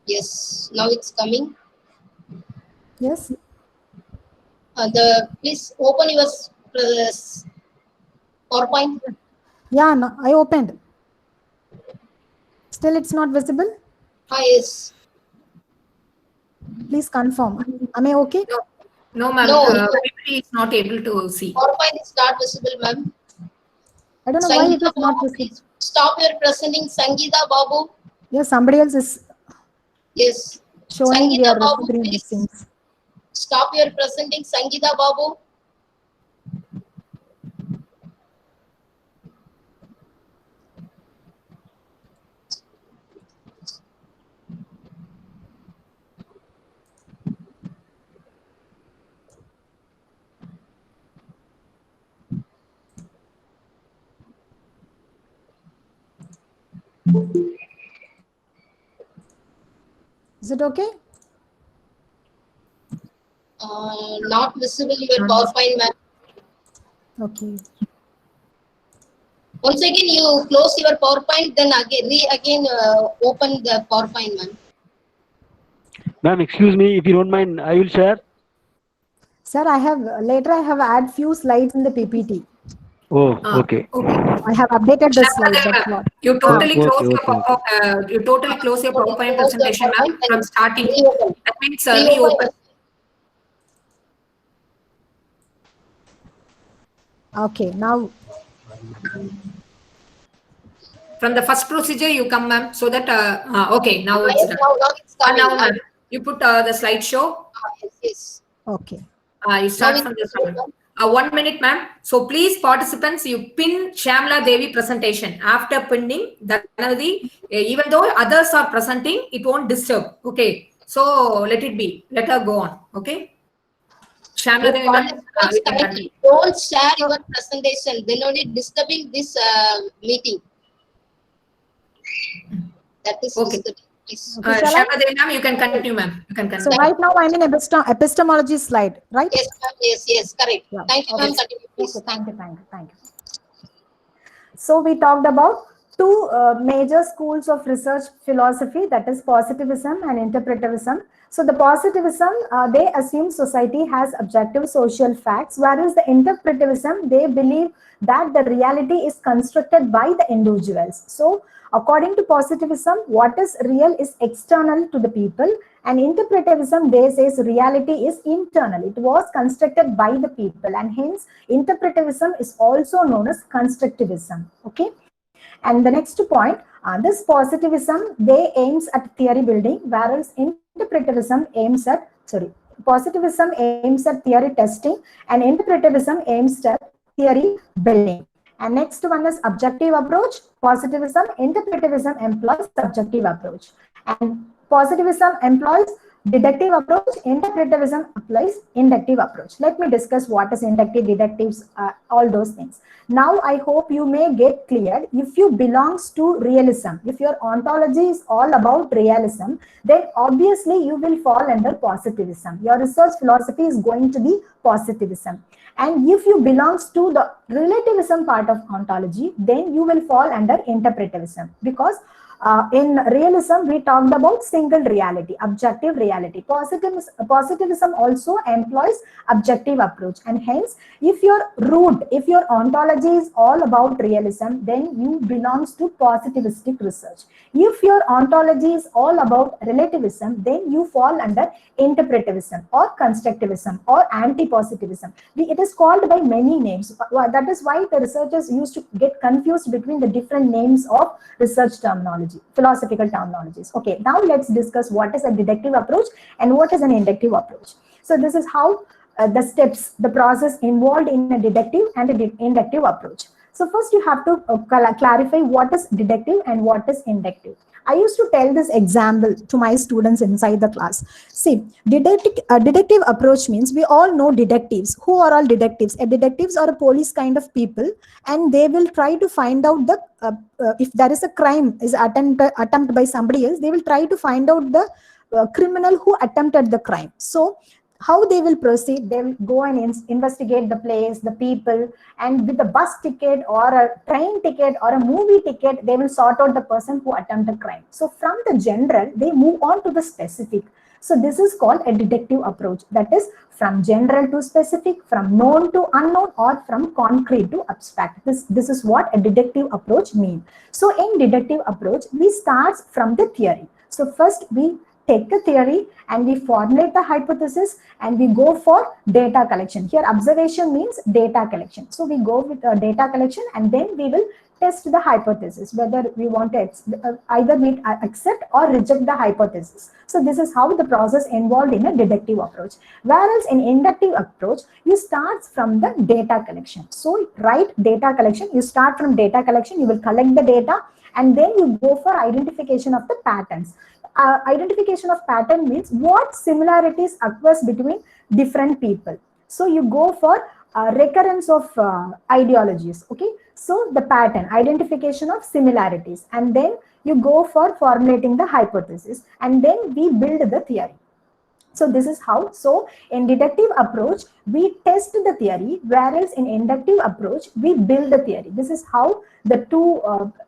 Yes. Now it's coming. Yes. Please open your PowerPoint. Yeah, no, I opened. Still, it's not visible. Yes. Please confirm. Am I okay? No, ma'am. No. PPT is not able to see. PowerPoint is not visible, ma'am. I don't know why it Sangeeta is not Babu, visible. please stop your presenting. Sangeeta Babu. Yes, somebody else is Yes. showing Sangeeta their Babu, screen please. things. Stop your presenting. Sangeeta Babu. Is it okay? Not visible your PowerPoint, ma'am. Okay. Once again, you close your PowerPoint, then again open the PowerPoint, ma'am. Ma'am, excuse me, if you don't mind, I will share. Sir, I have add few slides in the PPT. Oh, okay. Okay. I have updated the Shyamla slides. Devi, That's ma'am, what. you totally Okay, close your okay, okay. you totally close your PowerPoint presentation, ma'am, from starting. Reopen. That means reopen. Okay. Now, From the first procedure, you come, ma'am, so that okay, now it's done. Now it's coming. Now, ma'am, you put the slideshow. Yes. okay. You start Now from it's the front. 1 minute, ma'am. So please, participants, you pin Shyamla Devi presentation. After pinning, Dhanavati, even though others are presenting, it won't disturb. Okay. So let it be. Let her go on. Okay. Shyamla Devi, ma'am, Participants, you can kindly continue. don't share your presentation. Then only disturbing this meeting. That is Okay. disturbing. Please. Okay, shall I? Shyamla Devi, ma'am, you can continue, ma'am. You can So continue. right now I'm in epistemology slide, right? Yes, ma'am. Yes, correct. Yeah. Thank you, Okay. ma'am. Continue, please. Okay, thank you. So we talked about two major schools of research philosophy, that is positivism and interpretivism. So the positivism, they assume society has objective social facts, whereas the interpretivism, they believe that the reality is constructed by the individuals. So according to positivism, what is real is external to the people, and interpretivism, they says reality is internal. It was constructed by the people, and hence interpretivism is also known as constructivism. Okay. And the next point, this positivism, they aims at theory building, whereas interpretivism aims at, positivism aims at theory testing, and interpretivism aims at theory building. And next one is objective approach. Positivism, interpretivism employs subjective approach. And positivism employs deductive approach, interpretivism applies inductive approach. Let me discuss what is inductive, deductives, all those things. Now I hope you may get clear. If you belongs to realism, if your ontology is all about realism, then obviously you will fall under positivism. Your research philosophy is going to be positivism. And if you belongs to the relativism part of ontology, then you will fall under interpretivism, because in realism, we talked about single reality, objective reality. Positivism also employs objective approach. And hence, if your root, if your ontology is all about realism, then you belongs to positivistic research. If your ontology is all about relativism, then you fall under interpretivism or constructivism or anti-positivism. It is called by many names. That is why the researchers used to get confused between the different names of research terminology, philosophical terminologies. Okay, now let's discuss what is a deductive approach and what is an inductive approach. So this is how the steps, the process involved in a deductive and an inductive approach. So first you have to clarify what is deductive and what is inductive. I used to tell this example to my students inside the class. See, deductive approach means we all know detectives. Who are all detectives? Detectives are a police kind of people, and they will try to find out the if there is a crime is attempt by somebody else, they will try to find out the criminal who attempted the crime. So how they will proceed, they will go and investigate the place, the people, and with a bus ticket or a train ticket or a movie ticket, they will sort out the person who attempted crime. So from the general, they move on to the specific. So this is called a deductive approach. That is from general to specific, from known to unknown, or from concrete to abstract. This is what a deductive approach means. So in deductive approach, we start from the theory. So first we take a theory and we formulate the hypothesis and we go for data collection. Here observation means data collection. So we go with data collection and then we will test the hypothesis, whether we want to either we accept or reject the hypothesis. So this is how the process involved in a deductive approach. Whereas in inductive approach, you start from the data collection. So right, data collection, you start from data collection, you will collect the data and then you go for identification of the patterns. Identification of pattern means what similarities occurs between different people. So you go for recurrence of ideologies. Okay, so the pattern, identification of similarities, and then you go for formulating the hypothesis, and then we build the theory. So this is how. So in deductive approach, we test the theory, whereas in inductive approach, we build the theory. This is how the two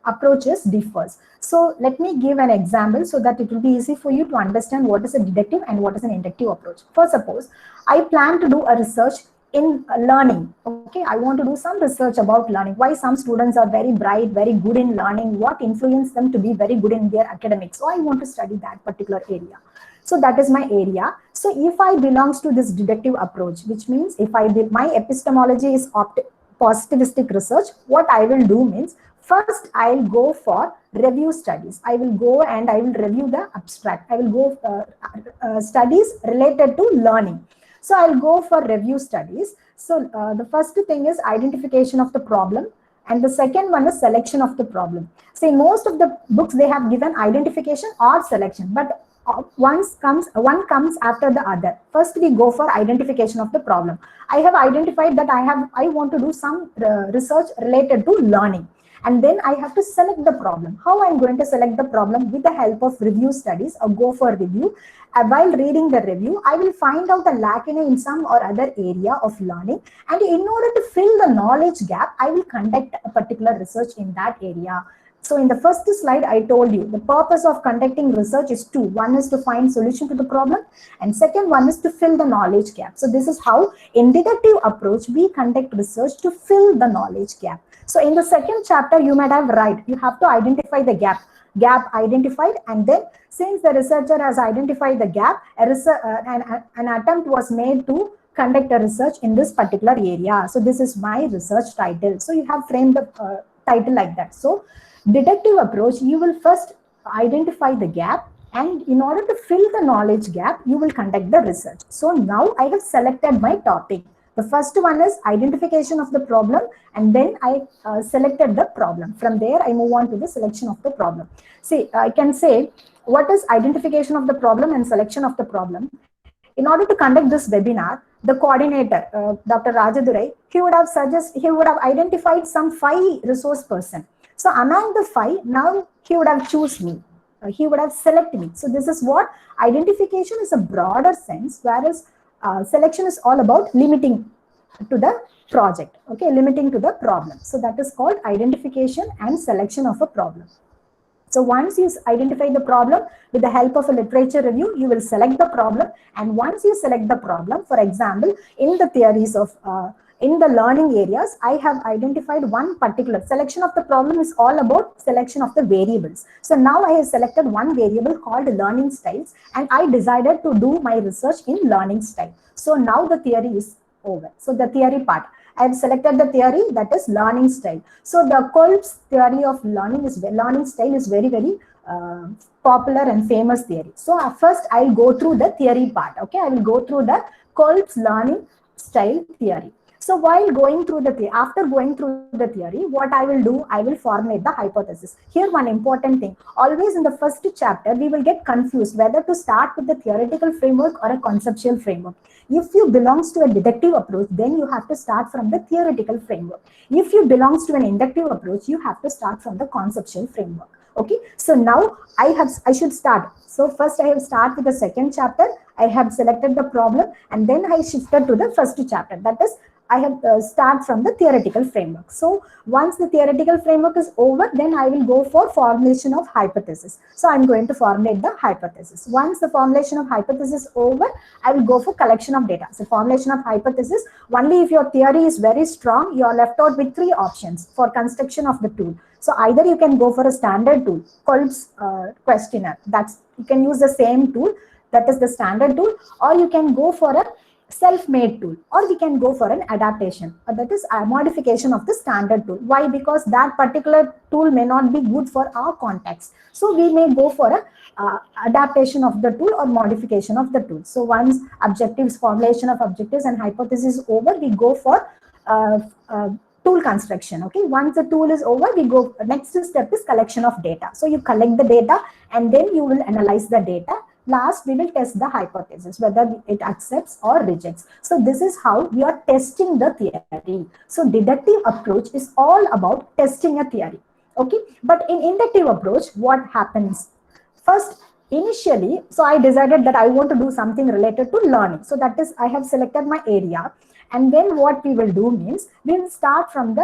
approaches differs. So let me give an example so that it will be easy for you to understand what is a deductive and what is an inductive approach. For suppose, I plan to do a research in learning. Okay, I want to do some research about learning. Why some students are very bright, very good in learning, what influenced them to be very good in their academics. So I want to study that particular area. So that is my area. So if I belongs to this deductive approach, which means if my epistemology is positivistic research, what I will do means, first I'll go for review studies. I will go and I will review the abstract. I will go studies related to learning. So I'll go for review studies. So the first thing is identification of the problem. And the second one is selection of the problem. See, most of the books, they have given identification or selection, but one comes after the other. First, we go for identification of the problem. I have identified that I want to do some research related to learning. And then I have to select the problem. How I'm going to select the problem? With the help of review studies or go for review. While reading the review, I will find out the lacuna in some or other area of learning. And in order to fill the knowledge gap, I will conduct a particular research in that area. So in the first slide, I told you the purpose of conducting research is two. One is to find solution to the problem, and second one is to fill the knowledge gap. So this is how in deductive approach, we conduct research to fill the knowledge gap. So in the second chapter, you might have right. You have to identify the gap identified, and then since the researcher has identified the gap, an attempt was made to conduct a research in this particular area. So this is my research title. So you have framed the title like that. So deductive approach, you will first identify the gap, And in order to fill the knowledge gap, you will conduct the research. So now I have selected my topic. The first one is identification of the problem, and then I selected the problem. From there, I move on to the selection of the problem. See, I can say, what is identification of the problem and selection of the problem? In order to conduct this webinar, the coordinator, Dr. Rajadurai, he would have identified some 5 resource person. So among the 5, now he would have choose me. He would have selected me. So this is what identification is a broader sense, whereas selection is all about limiting to the project, okay, limiting to the problem. So that is called identification and selection of a problem. So once you identify the problem with the help of a literature review, you will select the problem. And once you select the problem, for example, in the theories of in the learning areas, I have identified one particular selection of the problem is all about selection of the variables. So now I have selected one variable called learning styles, and I decided to do my research in learning style. So now the theory is over. So the theory part, I have selected the theory, that is learning style. So the Kolb's theory of learning style is very, very popular and famous theory. So first I'll go through the theory part. Okay, I will go through the Kolb's learning style theory. So while going through after going through the theory, what I will do, I will formulate the hypothesis. Here one important thing, always in the first chapter, we will get confused whether to start with the theoretical framework or a conceptual framework. If you belongs to a deductive approach, then you have to start from the theoretical framework. If you belongs to an inductive approach, you have to start from the conceptual framework. Okay, so now I should start. So first I have start with the second chapter. I have selected the problem, and then I shifted to the first chapter. That is, I have start from the theoretical framework. So once the theoretical framework is over, then I will go for formulation of hypothesis. So I'm going to formulate the hypothesis. Once the formulation of hypothesis is over, I will go for collection of data. So formulation of hypothesis, only if your theory is very strong, you are left out with 3 options for construction of the tool. So either you can go for a standard tool, Kolb's questionnaire. You can use the same tool, that is the standard tool, or you can go for a self-made tool, or we can go for an adaptation, that is a modification of the standard tool. Why? Because that particular tool may not be good for our context. So we may go for a adaptation of the tool or modification of the tool. So once objectives, formulation of objectives and hypothesis is over, we go for tool construction. Okay, once the tool is over, we go, next step is collection of data. So you collect the data and then you will analyze the data. Last, we will test the hypothesis, whether it accepts or rejects. So this is how we are testing the theory. So deductive approach is all about testing a theory. Okay, but in inductive approach, what happens? First, initially, so I decided that I want to do something related to learning. So that is, I have selected my area. And then what we will do means, we will start from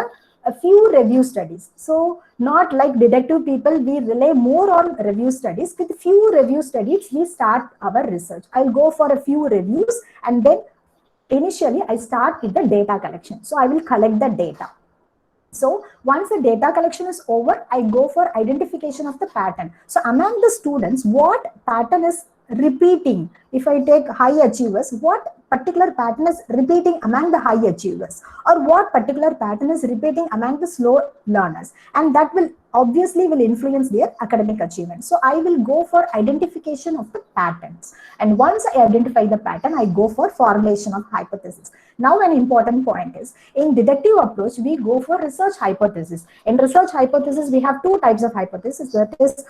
a few review studies. So not like deductive people, we rely more on review studies. With few review studies, we start our research. I'll go for a few reviews, and then initially I start with the data collection. So I will collect the data. So once the data collection is over, I go for identification of the pattern. So among the students, what pattern is repeating? If I take high achievers, what particular pattern is repeating among the high achievers, or what particular pattern is repeating among the slow learners, and that will obviously influence their academic achievement. So I will go for identification of the patterns, and once I identify the pattern, I go for formulation of hypothesis. Now an important point is, in deductive approach, we go for research hypothesis. In research hypothesis, we have 2 types of hypothesis, that is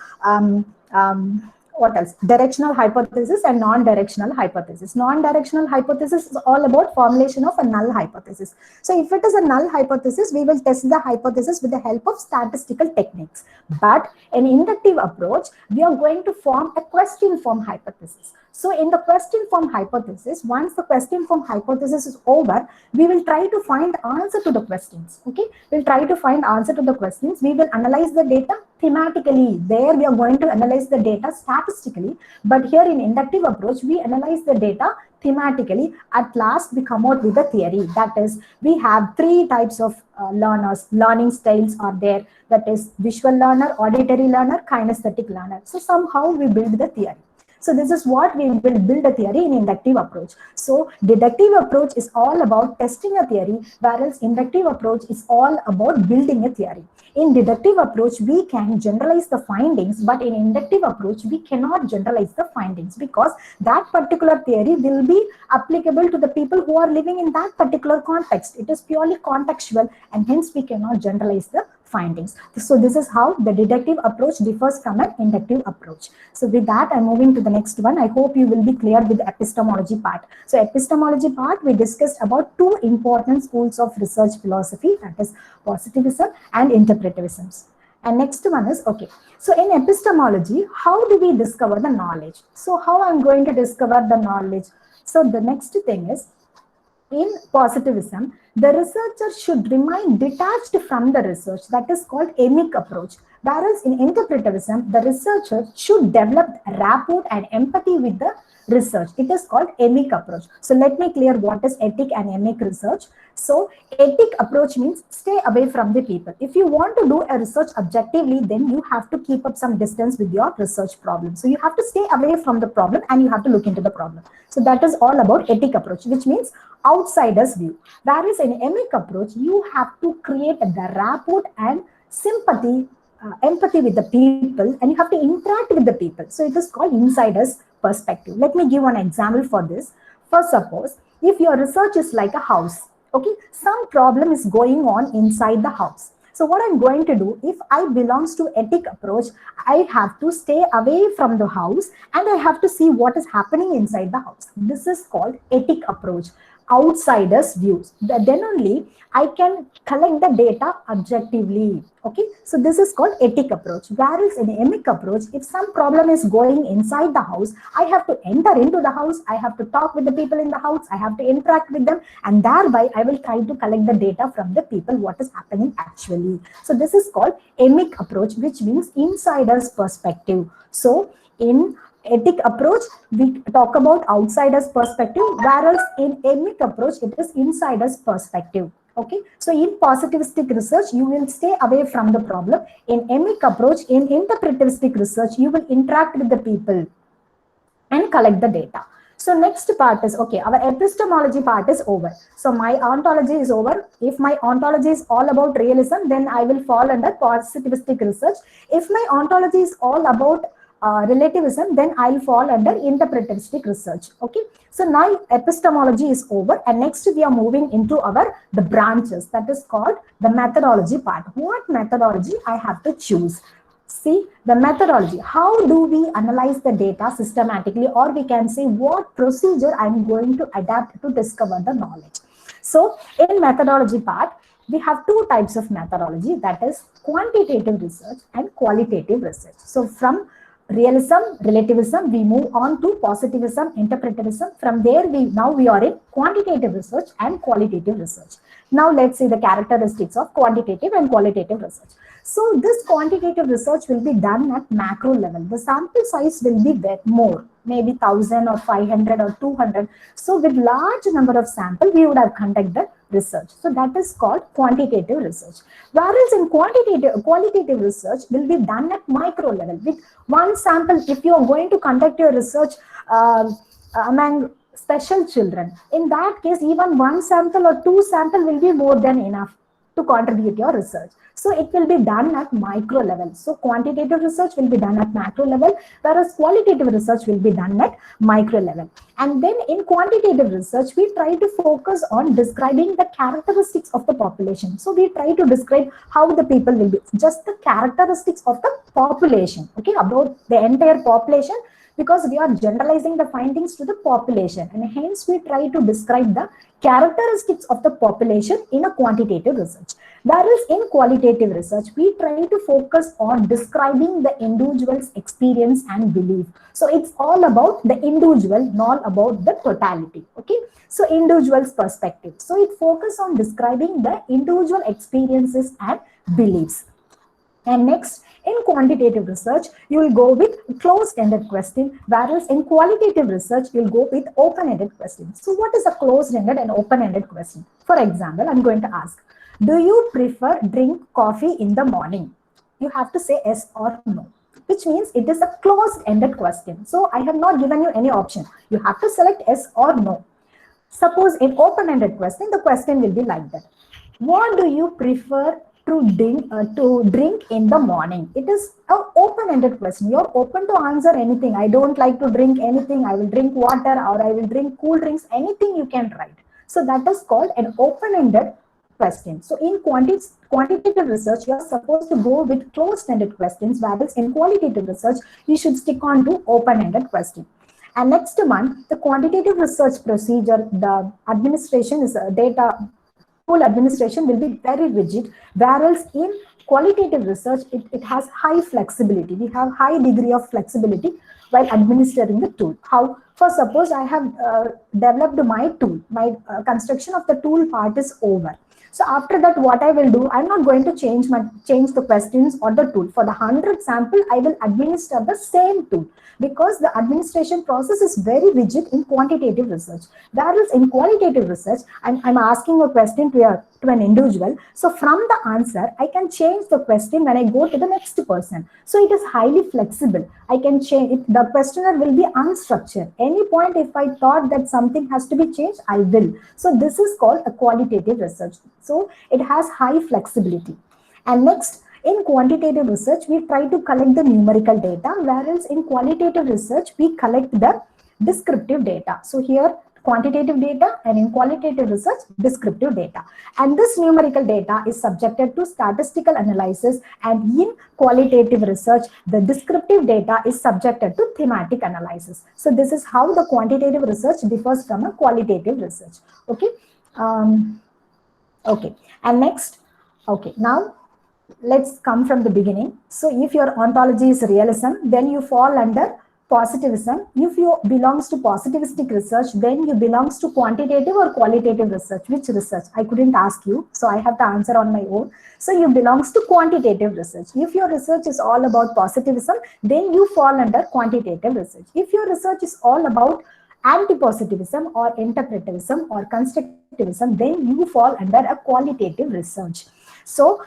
what else? Directional hypothesis and non-directional hypothesis. Non-directional hypothesis is all about formulation of a null hypothesis. So if it is a null hypothesis, we will test the hypothesis with the help of statistical techniques. But in inductive approach, we are going to form a question form hypothesis. So in the question form hypothesis, once the question form hypothesis is over, we will try to find answer to the questions. Okay, we'll try to find answer to the questions. We will analyze the data thematically. There we are going to analyze the data statistically. But here in inductive approach, we analyze the data thematically. At last, we come out with a theory. That is, we have 3 types of learners. Learning styles are there. That is visual learner, auditory learner, kinesthetic learner. So somehow we build the theory. So this is what we will build a theory in inductive approach. So deductive approach is all about testing a theory, whereas inductive approach is all about building a theory. In deductive approach, we can generalize the findings, but in inductive approach, we cannot generalize the findings because that particular theory will be applicable to the people who are living in that particular context. It is purely contextual, and hence we cannot generalize the findings. So this is how the deductive approach differs from an inductive approach. So with that, I'm moving to the next one. I hope you will be clear with the epistemology part. So epistemology part, we discussed about two important schools of research philosophy, that is positivism and interpretivism. And next one is, okay, so in epistemology, how do we discover the knowledge? So how I'm going to discover the knowledge? So the next thing is, in positivism, the researcher should remain detached from the research. That is called emic approach. Whereas in interpretivism, the researcher should develop rapport and empathy with the research. It is called emic approach. So let me clear what is etic and emic research. So etic approach means stay away from the people. If you want to do a research objectively, then you have to keep up some distance with your research problem. So you have to stay away from the problem and you have to look into the problem. So that is all about etic approach, which means outsider's view. Whereas in emic approach, you have to create the rapport and sympathy, empathy with the people, and you have to interact with the people. So it is called insider's perspective. Let me give one example for this. First, suppose if your research is like a house, okay, some problem is going on inside the house. So what I'm going to do, if I belongs to etic approach, I have to stay away from the house and I have to see what is happening inside the house. This is called etic approach, outsider's views. Then only I can collect the data objectively. Okay, so this is called etic approach. Whereas in emic approach, if some problem is going inside the house, I have to enter into the house, I have to talk with the people in the house, I have to interact with them, and thereby I will try to collect the data from the people what is happening actually. So this is called emic approach, which means insider's perspective. So in etic approach, we talk about outsider's perspective, whereas in emic approach, it is insider's perspective. Okay, so in positivistic research, you will stay away from the problem. In emic approach, in interpretivistic research, you will interact with the people and collect the data. So next part is, okay, our epistemology part is over. So my ontology is over. If my ontology is all about realism, then I will fall under positivistic research. If my ontology is all about relativism, then I'll fall under interpretivistic research. Okay, so now epistemology is over, and next we are moving into the branches, that is called the methodology part. What methodology I have to choose? See, the methodology, how do we analyze the data systematically, or we can say what procedure I'm going to adapt to discover the knowledge. So in methodology part, we have two types of methodology, that is quantitative research and qualitative research. So from realism, relativism, we move on to positivism, interpretivism. From there, we are in quantitative research and qualitative research. Now let's see the characteristics of quantitative and qualitative research. So this quantitative research will be done at macro level. The sample size will be more, maybe 1,000 or 500 or 200. So with large number of sample, we would have conducted research. So that is called quantitative research. Whereas in qualitative research will be done at micro level. With one sample, if you are going to conduct your research among special children, in that case, even one sample or two sample will be more than enough to contribute your research. So it will be done at micro level. So quantitative research will be done at macro level, whereas qualitative research will be done at micro level. And then in quantitative research, we try to focus on describing the characteristics of the population. So we try to describe how the people will be, just the characteristics of the population, okay, about the entire population, because we are generalizing the findings to the population, and hence we try to describe the characteristics of the population in a quantitative research. Whereas in qualitative research, we try to focus on describing the individual's experience and belief. So it's all about the individual, not about the totality. Okay, so individual's perspective. So it focuses on describing the individual experiences and beliefs. And next, in quantitative research, you will go with closed-ended question, whereas in qualitative research, you'll go with open-ended questions. So what is a closed-ended and open-ended question? For example, I'm going to ask, do you prefer drink coffee in the morning? You have to say yes or no. which means it is a closed-ended question. So I have not given you any option. You have to select yes or no. Suppose in open-ended question, the question will be like that. What do you prefer to drink in the morning? It is an open-ended question. You're open to answer anything. I don't like to drink anything. I will drink water or I will drink cool drinks. Anything you can write. So that is called an open-ended question. So in quantitative research, you are supposed to go with closed-ended questions, whereas in qualitative research, you should stick on to open-ended question. And next month, the quantitative research procedure, the administration is data tool administration will be very rigid, whereas in qualitative research, it has high flexibility. We have high degree of flexibility while administering the tool. How? For suppose I have developed my tool, my construction of the tool part is over. So after that, what I will do, I'm not going to change the questions or the tool. For the 100 sample, I will administer the same tool, because the administration process is very rigid in quantitative research. Whereas in qualitative research, I'm asking a question to an individual. So from the answer, I can change the question when I go to the next person. So it is highly flexible. I can change it. The questionnaire will be unstructured. Any point, if I thought that something has to be changed, I will. So this is called a qualitative research. So it has high flexibility. And next, in quantitative research, we try to collect the numerical data, whereas in qualitative research, we collect the descriptive data. So here, quantitative data, and in qualitative research, descriptive data. And this numerical data is subjected to statistical analysis, and in qualitative research, the descriptive data is subjected to thematic analysis. So this is how the quantitative research differs from a qualitative research. Okay. Okay. And next, okay, now let's come from the beginning. So if your ontology is realism, then you fall under positivism. If you belongs to positivistic research, then you belongs to quantitative or qualitative research. Which research? I couldn't ask you, so I have to answer on my own. So you belongs to quantitative research. If your research is all about positivism, then you fall under quantitative research. If your research is all about anti-positivism or interpretivism or constructivism, then you fall under a qualitative research. So,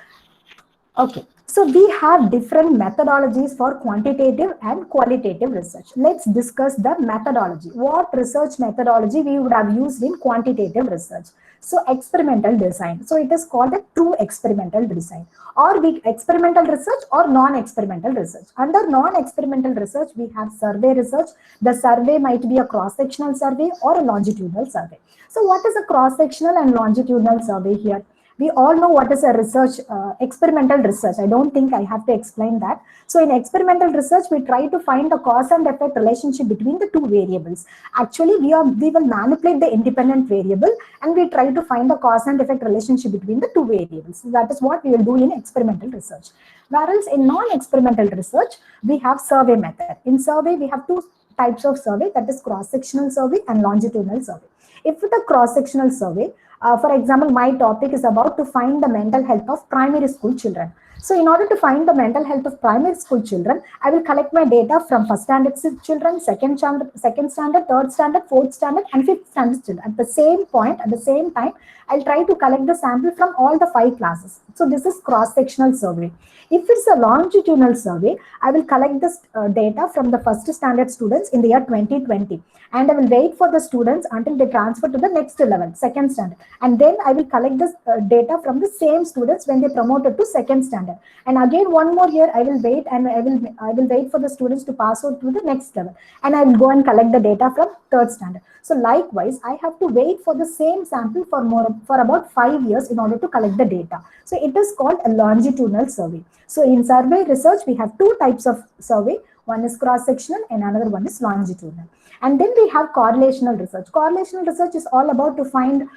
okay. So we have different methodologies for quantitative and qualitative research. Let's discuss the methodology. What research methodology we would have used in quantitative research? So experimental design. So it is called a true experimental design, or experimental research or non-experimental research. Under non-experimental research, we have survey research. The survey might be a cross-sectional survey or a longitudinal survey. So what is a cross-sectional and longitudinal survey here? We all know what is a research, experimental research. I don't think I have to explain that. So in experimental research, we try to find the cause and effect relationship between the two variables. Actually, we will manipulate the independent variable, and we try to find the cause and effect relationship between the two variables. So that is what we will do in experimental research. Whereas in non-experimental research, we have survey method. In survey, we have two types of survey, that is cross-sectional survey and longitudinal survey. If with a cross-sectional survey, for example, my topic is about to find the mental health of primary school children. So in order to find the mental health of primary school children, I will collect my data from first standard children, second standard, third standard, fourth standard, and fifth standard children. At the same point, at the same time, I'll try to collect the sample from all the 5 classes. So this is cross-sectional survey. If it's a longitudinal survey, I will collect this data from the first standard students in the year 2020. And I will wait for the students until they transfer to the next level, second standard. And then I will collect this data from the same students when they promoted to second standard. And again, one more year, I will wait, and I will wait for the students to pass out to the next level. And I will go and collect the data from third standard. So likewise, I have to wait for the same sample for about 5 years in order to collect the data. So it is called a longitudinal survey. So in survey research, we have 2 types of survey. One is cross-sectional and another one is longitudinal. And then we have correlational research. Correlational research is all about to find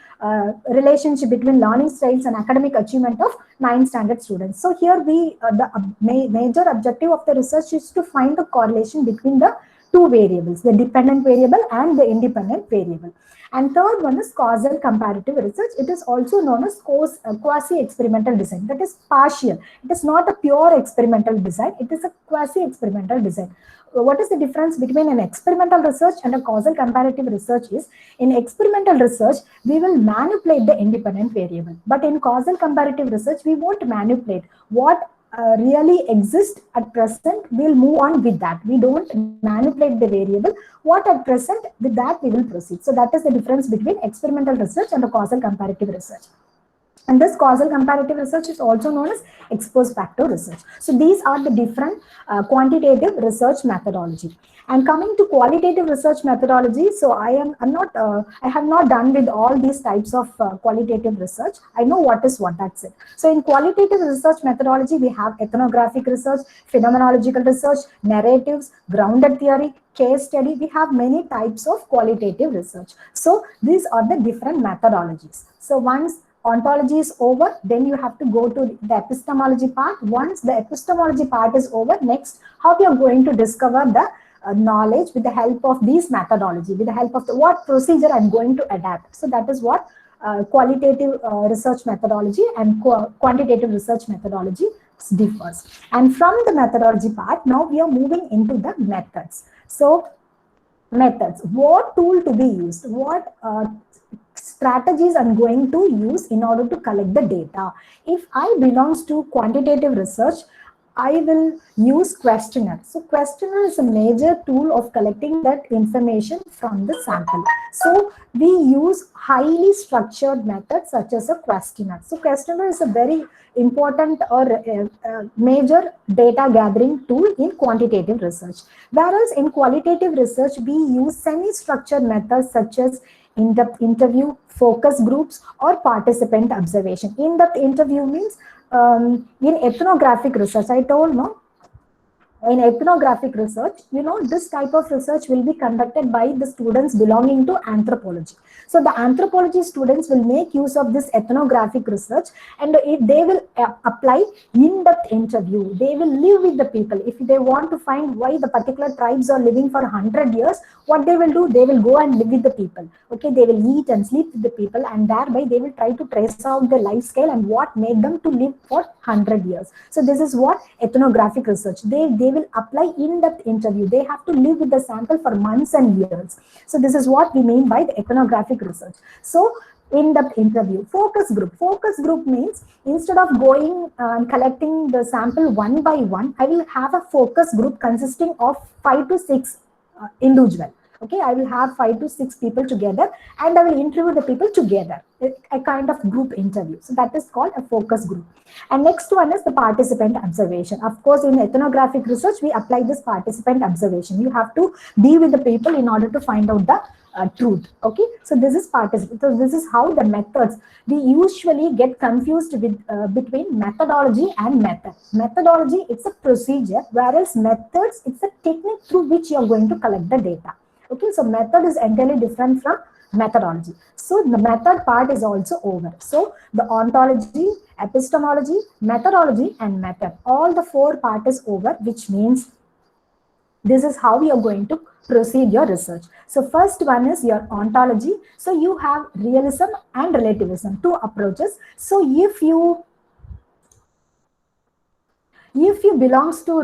relationship between learning styles and academic achievement of 9 standard students. So here the major objective of the research is to find the correlation between the 2 variables, the dependent variable and the independent variable. And third one is causal comparative research. It is also known as quasi-experimental design. That is partial. It is not a pure experimental design. It is a quasi-experimental design. What is the difference between an experimental research and a causal comparative research is, in experimental research, we will manipulate the independent variable. But in causal comparative research, we won't manipulate. What really exist at present, we'll move on with that. We don't manipulate the variable. What at present, with that we will proceed. So that is the difference between experimental research and the causal comparative research. And this causal comparative research is also known as ex post facto research. So these are the different quantitative research methodology. And coming to qualitative research methodology, so I have not done with all these types of qualitative research. I know what is what, that's it. So in qualitative research methodology, we have ethnographic research, phenomenological research, narratives, grounded theory, case study. We have many types of qualitative research. So these are the different methodologies. So once ontology is over, then you have to go to the epistemology part. Once the epistemology part is over, next, how you are going to discover the knowledge with the help of these methodology, with the help of what procedure I'm going to adapt. So that is what qualitative research methodology and quantitative research methodology differs. And from the methodology part, now we are moving into the methods. So methods, what tool to be used, what strategies I'm going to use in order to collect the data. If I belongs to quantitative research, I will use questionnaire. So questionnaire is a major tool of collecting that information from the sample. So we use highly structured methods such as a questionnaire. So questionnaire is a very important or major data gathering tool in quantitative research. Whereas in qualitative research, we use semi-structured methods such as in-depth interview, focus groups, or participant observation. In-depth interview means in ethnographic research, I told no. In ethnographic research, this type of research will be conducted by the students belonging to anthropology. So the anthropology students will make use of this ethnographic research, and they will apply in-depth interview. They will live with the people. If they want to find why the particular tribes are living for 100 years, what they will do, they will go and live with the people. Okay, they will eat and sleep with the people, and thereby they will try to trace out their life scale and what made them to live for 100 years. So this is what ethnographic research. They will apply in-depth interview. They have to live with the sample for months and years. So this is what we mean by the ethnographic research. So in-depth interview. Focus group. Focus group means instead of going and collecting the sample one by one, I will have a focus group consisting of 5 to 6 individuals. Okay, I will have 5 to 6 people together and I will interview the people together, a kind of group interview. So that is called a focus group. And next one is the participant observation. Of course, in ethnographic research, we apply this participant observation. You have to be with the people in order to find out the truth. Okay, so this is participant. So this is how the methods, we usually get confused with between methodology and method. Methodology, it's a procedure, whereas methods, it's a technique through which you are going to collect the data. Okay, so method is entirely different from methodology. So the method part is also over. So the ontology, epistemology, methodology, and method, all the 4 part is over, which means this is how you are going to proceed your research. So first one is your ontology. So you have realism and relativism, 2 approaches. So if you belongs to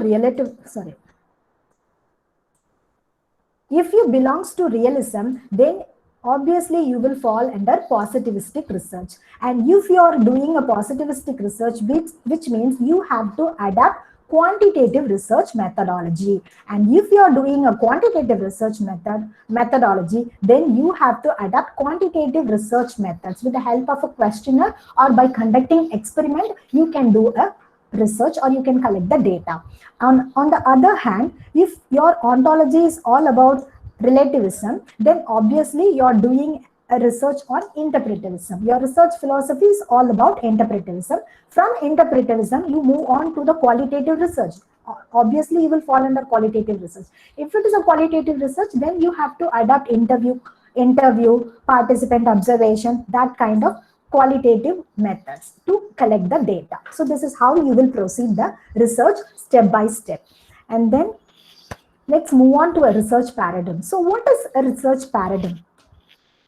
if you belongs to realism, then obviously you will fall under positivistic research. And if you are doing a positivistic research, which means you have to adapt quantitative research methodology. And if you are doing a quantitative research methodology, then you have to adapt quantitative research methods with the help of a questionnaire, or by conducting experiment, you can do a research or you can collect the data. On the other hand, if your ontology is all about relativism, then obviously you're doing a research on interpretivism. Your research philosophy is all about interpretivism. From interpretivism, you move on to the qualitative research. Obviously, you will fall under qualitative research. If it is a qualitative research, then you have to adapt interview, participant observation, that kind of qualitative methods to collect the data. So this is how you will proceed the research step by step. And then let's move on to a research paradigm. So what is a research paradigm?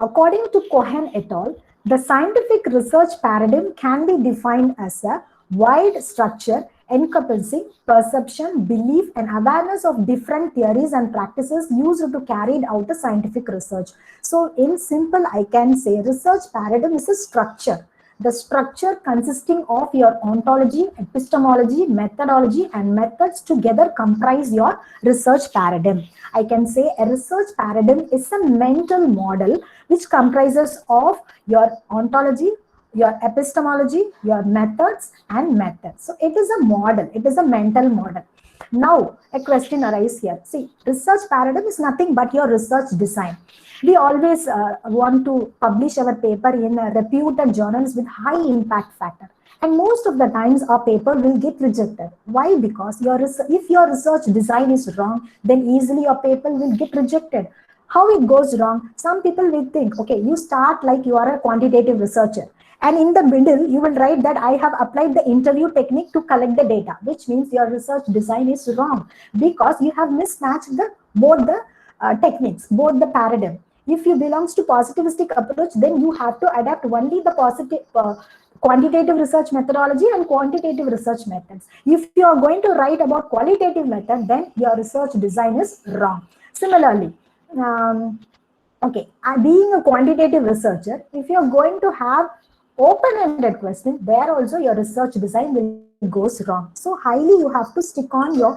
According to Cohen et al., the scientific research paradigm can be defined as a wide structure encompassing perception, belief, and awareness of different theories and practices used to carry out the scientific research. So in simple, I can say research paradigm is a structure. the structure consisting of your ontology, epistemology, methodology, and methods together comprise your research paradigm. I can say a research paradigm is a mental model which comprises of your ontology, your epistemology, your methods, and methods. So it is a model, it is a mental model. Now, a question arises here. See, research paradigm is nothing but your research design. We always want to publish our paper in reputed journals with high impact factor. And most of the times our paper will get rejected. Why? Because if your research design is wrong, then easily your paper will get rejected. How it goes wrong? Some people will think, okay, you start like you are a quantitative researcher. And in the middle, you will write that I have applied the interview technique to collect the data, which means your research design is wrong because you have mismatched both the techniques, both the paradigm. If you belongs to positivistic approach, then you have to adapt only the quantitative research methodology and quantitative research methods. If you are going to write about qualitative method, then your research design is wrong. Similarly, being a quantitative researcher, if you are going to have open-ended question, there also your research design will goes wrong. So highly you have to stick on your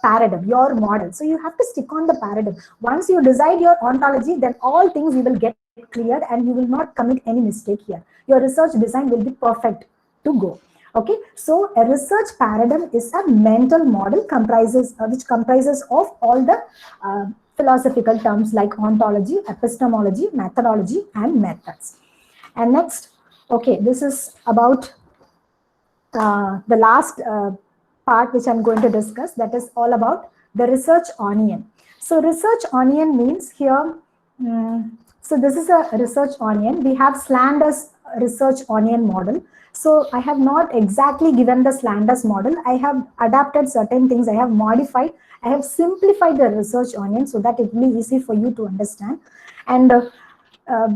paradigm, your model. So you have to stick on the paradigm. Once you decide your ontology, then all things you will get cleared and you will not commit any mistake here. Your research design will be perfect to go. Okay, so a research paradigm is a mental model which comprises of all the philosophical terms like ontology, epistemology, methodology, and methods. And next, okay, this is about the last part which I'm going to discuss, that is all about the research onion. So research onion means here, so this is a research onion. We have Slanders research onion model. So I have not exactly given the Slanders model. I have adapted certain things. I have modified. I have simplified the research onion so that it will be easy for you to understand. And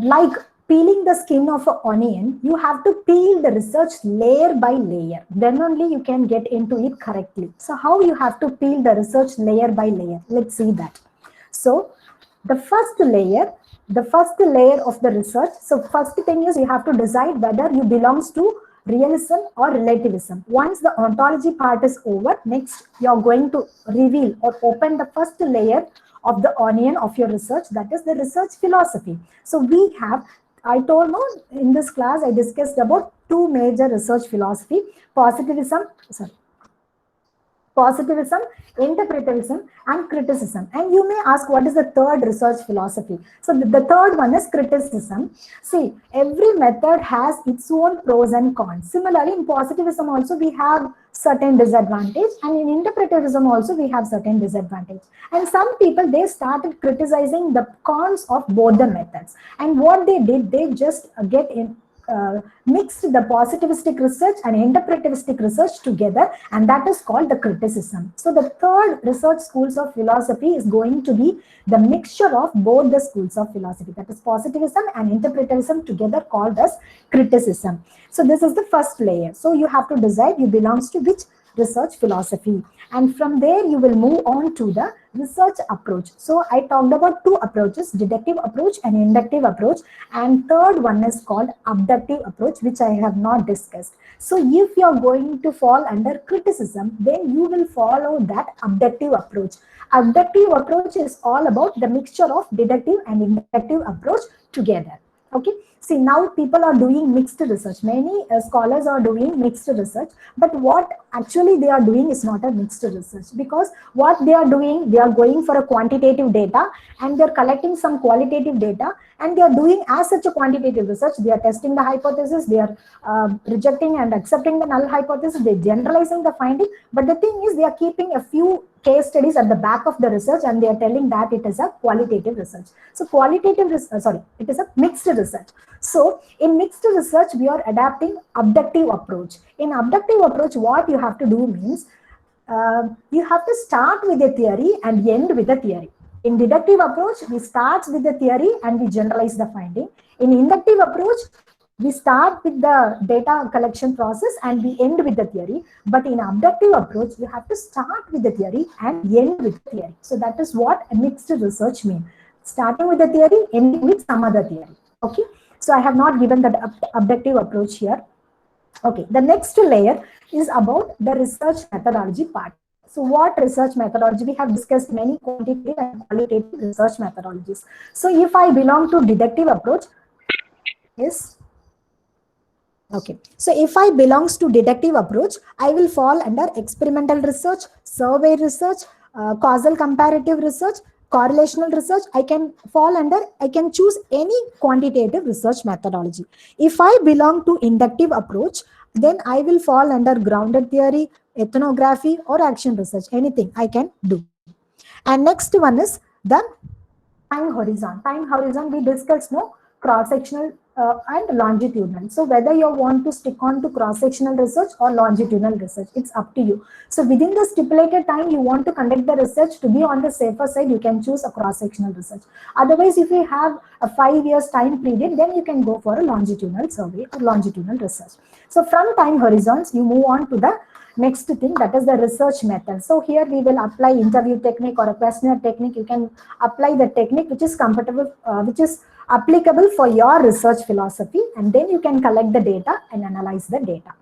like peeling the skin of an onion, you have to peel the research layer by layer. Then only you can get into it correctly. So how you have to peel the research layer by layer? Let's see that. So the first layer of the research. So first thing is you have to decide whether you belongs to realism or relativism. Once the ontology part is over, next you are going to reveal or open the first layer of the onion of your research, that is the research philosophy. So we have, I told you in this class, I discussed about two major research philosophy, positivism, interpretivism, and criticism. And you may ask, what is the third research philosophy? So the third one is criticism. See, every method has its own pros and cons. Similarly, in positivism also we have certain disadvantage, and in interpretivism also we have certain disadvantage. And some people, they started criticizing the cons of both the methods. And what they did, they just mixed the positivistic research and interpretivistic research together, and that is called the criticism. So the third research schools of philosophy is going to be the mixture of both the schools of philosophy, that is positivism and interpretivism together, called as criticism. So this is the first layer. So you have to decide you belongs to which research philosophy, and from there you will move on to the research approach. So I talked about two approaches, deductive approach and inductive approach, and third one is called abductive approach, which I have not discussed. So if you are going to fall under criticism, then you will follow that abductive approach. Abductive approach is all about the mixture of deductive and inductive approach together. Okay. See, now people are doing mixed research. Many scholars are doing mixed research, but what actually they are doing is not a mixed research, because what they are doing, they are going for a quantitative data and they are collecting some qualitative data, and they are doing as such a quantitative research. They are testing the hypothesis, they are rejecting and accepting the null hypothesis, they are generalizing the finding, but the thing is they are keeping a few case studies at the back of the research and they are telling that it is a qualitative research. So it is a mixed research. So in mixed research, we are adapting abductive approach. In abductive approach, what you have to do means, you have to start with a theory and end with a theory. In deductive approach, we start with the theory and we generalize the finding. In inductive approach, we start with the data collection process and we end with the theory. But in abductive approach, you have to start with the theory and end with the theory. So that is what a mixed research means. Starting with the theory, ending with some other theory. Okay. So I have not given that objective approach here. Okay, the next layer is about the research methodology part. So what research methodology? We have discussed many quantitative and qualitative research methodologies. So if I belong to deductive approach, yes. Okay, so if I belongs to deductive approach, I will fall under experimental research, survey research, causal comparative research, correlational research. I can fall under, I can choose any quantitative research methodology. If I belong to inductive approach, then I will fall under grounded theory, ethnography, or action research. Anything I can do. And next one is the time horizon. Time horizon, we discussed no cross-sectional and longitudinal. So whether you want to stick on to cross-sectional research or longitudinal research, it's up to you. So within the stipulated time you want to conduct the research to be on the safer side, you can choose a cross-sectional research. Otherwise, if you have a 5 years time period, then you can go for a longitudinal survey or longitudinal research. So from time horizons, you move on to the next thing, that is the research method. So here we will apply interview technique or a questionnaire technique. You can apply the technique which is compatible, which is applicable for your research philosophy, and then you can collect the data and analyze the data,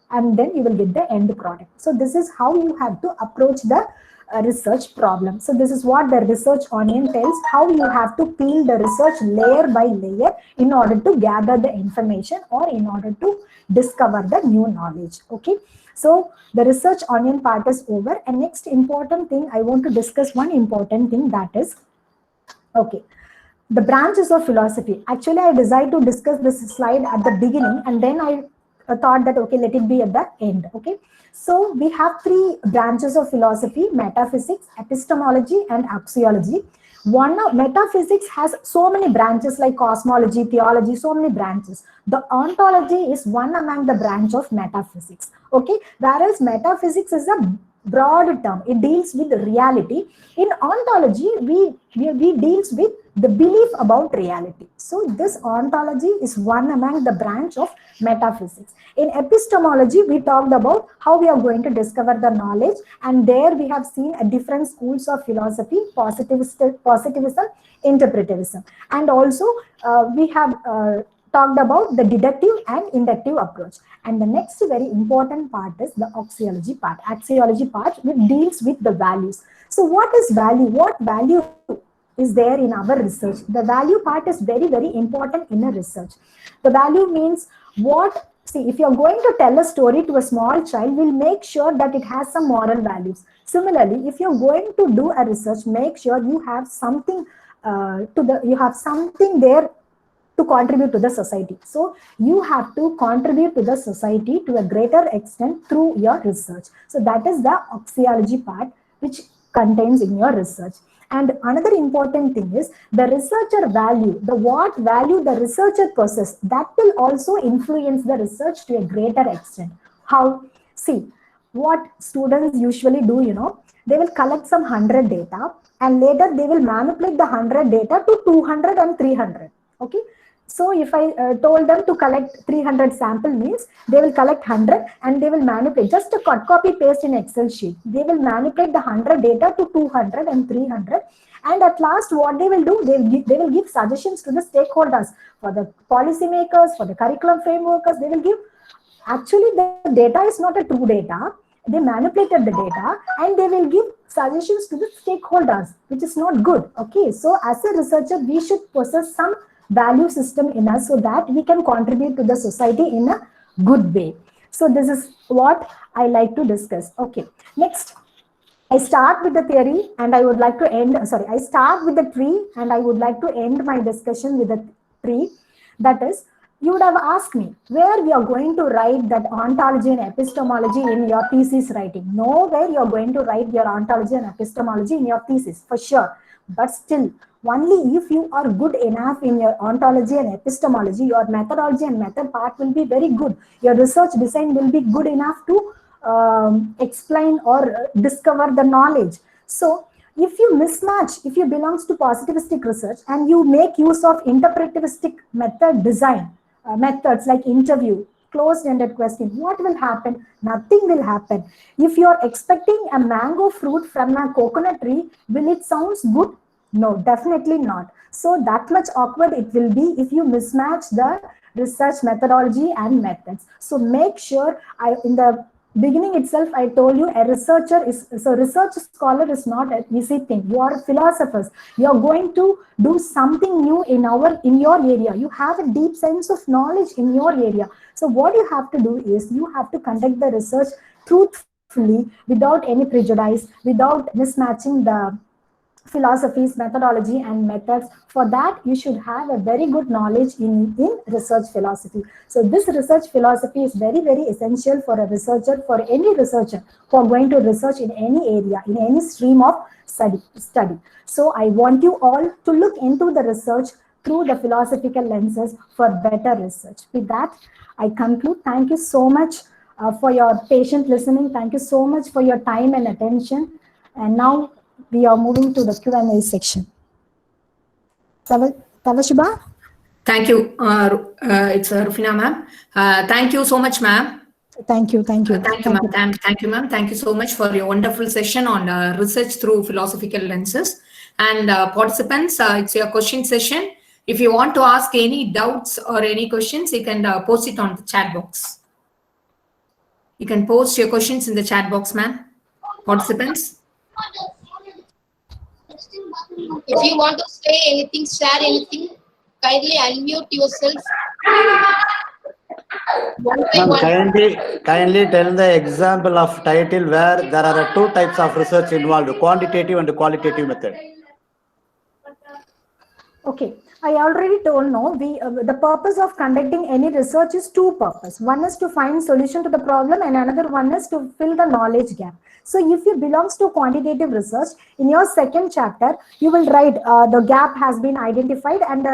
and then you will get the end product. So this is how you have to approach the research problem. So this is what the research onion tells, how you have to peel the research layer by layer in order to gather the information or in order to discover the new knowledge. Okay, so the research onion part is over, and next important thing I want to discuss, one important thing, that is, okay, the branches of philosophy. Actually, I decided to discuss this slide at the beginning, and then I thought that, okay, let it be at the end. Okay, so we have 3 branches of philosophy: metaphysics, epistemology, and axiology. One of metaphysics has so many branches like cosmology, theology, so many branches. The ontology is one among the branch of metaphysics. Okay, whereas metaphysics is a broad term, it deals with reality. In ontology, we deals with the belief about reality. So this ontology is one among the branch of metaphysics. In epistemology, we talked about how we are going to discover the knowledge, and there we have seen a different schools of philosophy: positivism, interpretivism, and also we have talked about the deductive and inductive approach. And the next very important part is the axiology part. Axiology part, which deals with the values. So what is value? What value is there in our research? The value part is very, very important in a research. The value means what? See, if you're going to tell a story to a small child, we'll make sure that it has some moral values. Similarly, if you're going to do a research, make sure you have something you have something there to contribute to the society. So you have to contribute to the society to a greater extent through your research. So that is the axiology part which contains in your research. And another important thing is the researcher value, the what value the researcher possesses, that will also influence the research to a greater extent. How? See, what students usually do, you know, they will collect some 100 data, and later they will manipulate the 100 data to 200 and 300. Okay. So if I told them to collect 300 sample, means they will collect 100 and they will manipulate, just a cut, copy, paste in Excel sheet. They will manipulate the 100 data to 200 and 300. And at last what they will do, they will give suggestions to the stakeholders, for the policymakers, for the curriculum frameworkers. They will give, actually the data is not a true data. They manipulated the data and they will give suggestions to the stakeholders, which is not good. Okay, so as a researcher, we should possess some value system in us so that we can contribute to the society in a good way. So this is what I like to discuss. Okay, next, I start with the theory and I would like to end, sorry, I start with the tree and I would like to end my discussion with the tree. That is, you would have asked me where we are going to write that ontology and epistemology in your thesis writing. Nowhere you are going to write your ontology and epistemology in your thesis, for sure. But still, only if you are good enough in your ontology and epistemology, your methodology and method part will be very good. Your research design will be good enough to explain or discover the knowledge. So if you mismatch, if you belongs to positivistic research and you make use of interpretivistic method design, methods like interview, closed-ended question, what will happen? Nothing will happen. If you are expecting a mango fruit from a coconut tree, will it sound good? No, definitely not. So that much awkward it will be if you mismatch the research methodology and methods. So make sure in the beginning itself, I told you research scholar is not an easy thing. You are philosophers. You are going to do something new in your area. You have a deep sense of knowledge in your area. So what you have to do is you have to conduct the research truthfully, without any prejudice, without mismatching the philosophies, methodology, and methods. For that, you should have a very good knowledge in research philosophy. So this research philosophy is very, very essential for a researcher, for any researcher who are going to research in any area, in any stream of study. So I want you all to look into the research through the philosophical lenses for better research. With that, I conclude. Thank you so much for your patient listening. Thank you so much for your time and attention. And now we are moving to the Q&A section. Tavashuba? Thank you. It's Rufina ma'am. Thank you so much, ma'am. Thank you. Thank you, ma'am. Thank you, ma'am. Thank you so much for your wonderful session on research through philosophical lenses. And participants, it's your question session. If you want to ask any doubts or any questions, you can post it on the chat box. You can post your questions in the chat box, ma'am. Participants. If you want to say anything, share anything, kindly unmute yourself. Kindly tell the example of title where there are two types of research involved, quantitative and qualitative method. Okay, I already told no. The purpose of conducting any research is two purposes. One is to find solution to the problem, and another one is to fill the knowledge gap. So if you belongs to quantitative research, in your second chapter, you will write the gap has been identified, and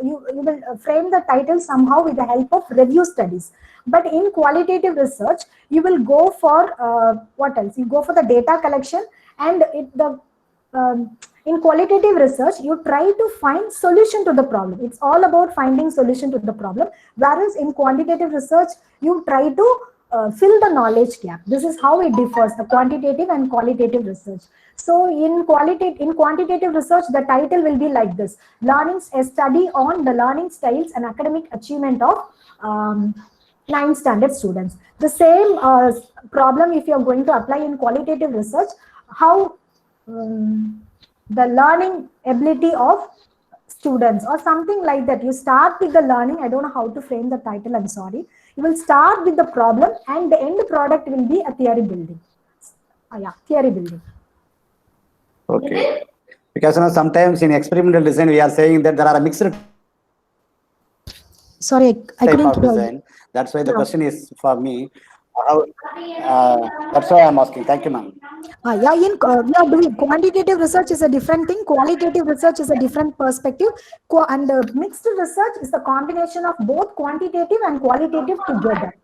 you will frame the title somehow with the help of review studies. But in qualitative research, you will go for what else? You go for the data collection, and in qualitative research, you try to find solution to the problem. It's all about finding solution to the problem. Whereas in quantitative research, you try to fill the knowledge gap. This is how it differs, the quantitative and qualitative research. So in quantitative research, the title will be like this: a study on the learning styles and academic achievement of 9th standard students. The same problem if you're going to apply in qualitative research, how the learning ability of students or something like that. You start with the learning. I don't know how to frame the title, I'm sorry. You will start with the problem, and the end product will be a theory building. Theory building. Okay. Because sometimes in experimental design, we are saying that there are a mixed Sorry, I couldn't hear design. That's why the question is for me. That's why I'm asking. Thank you, ma'am. We are doing quantitative research is a different thing. Qualitative research is a different perspective. And mixed research is the combination of both quantitative and qualitative together.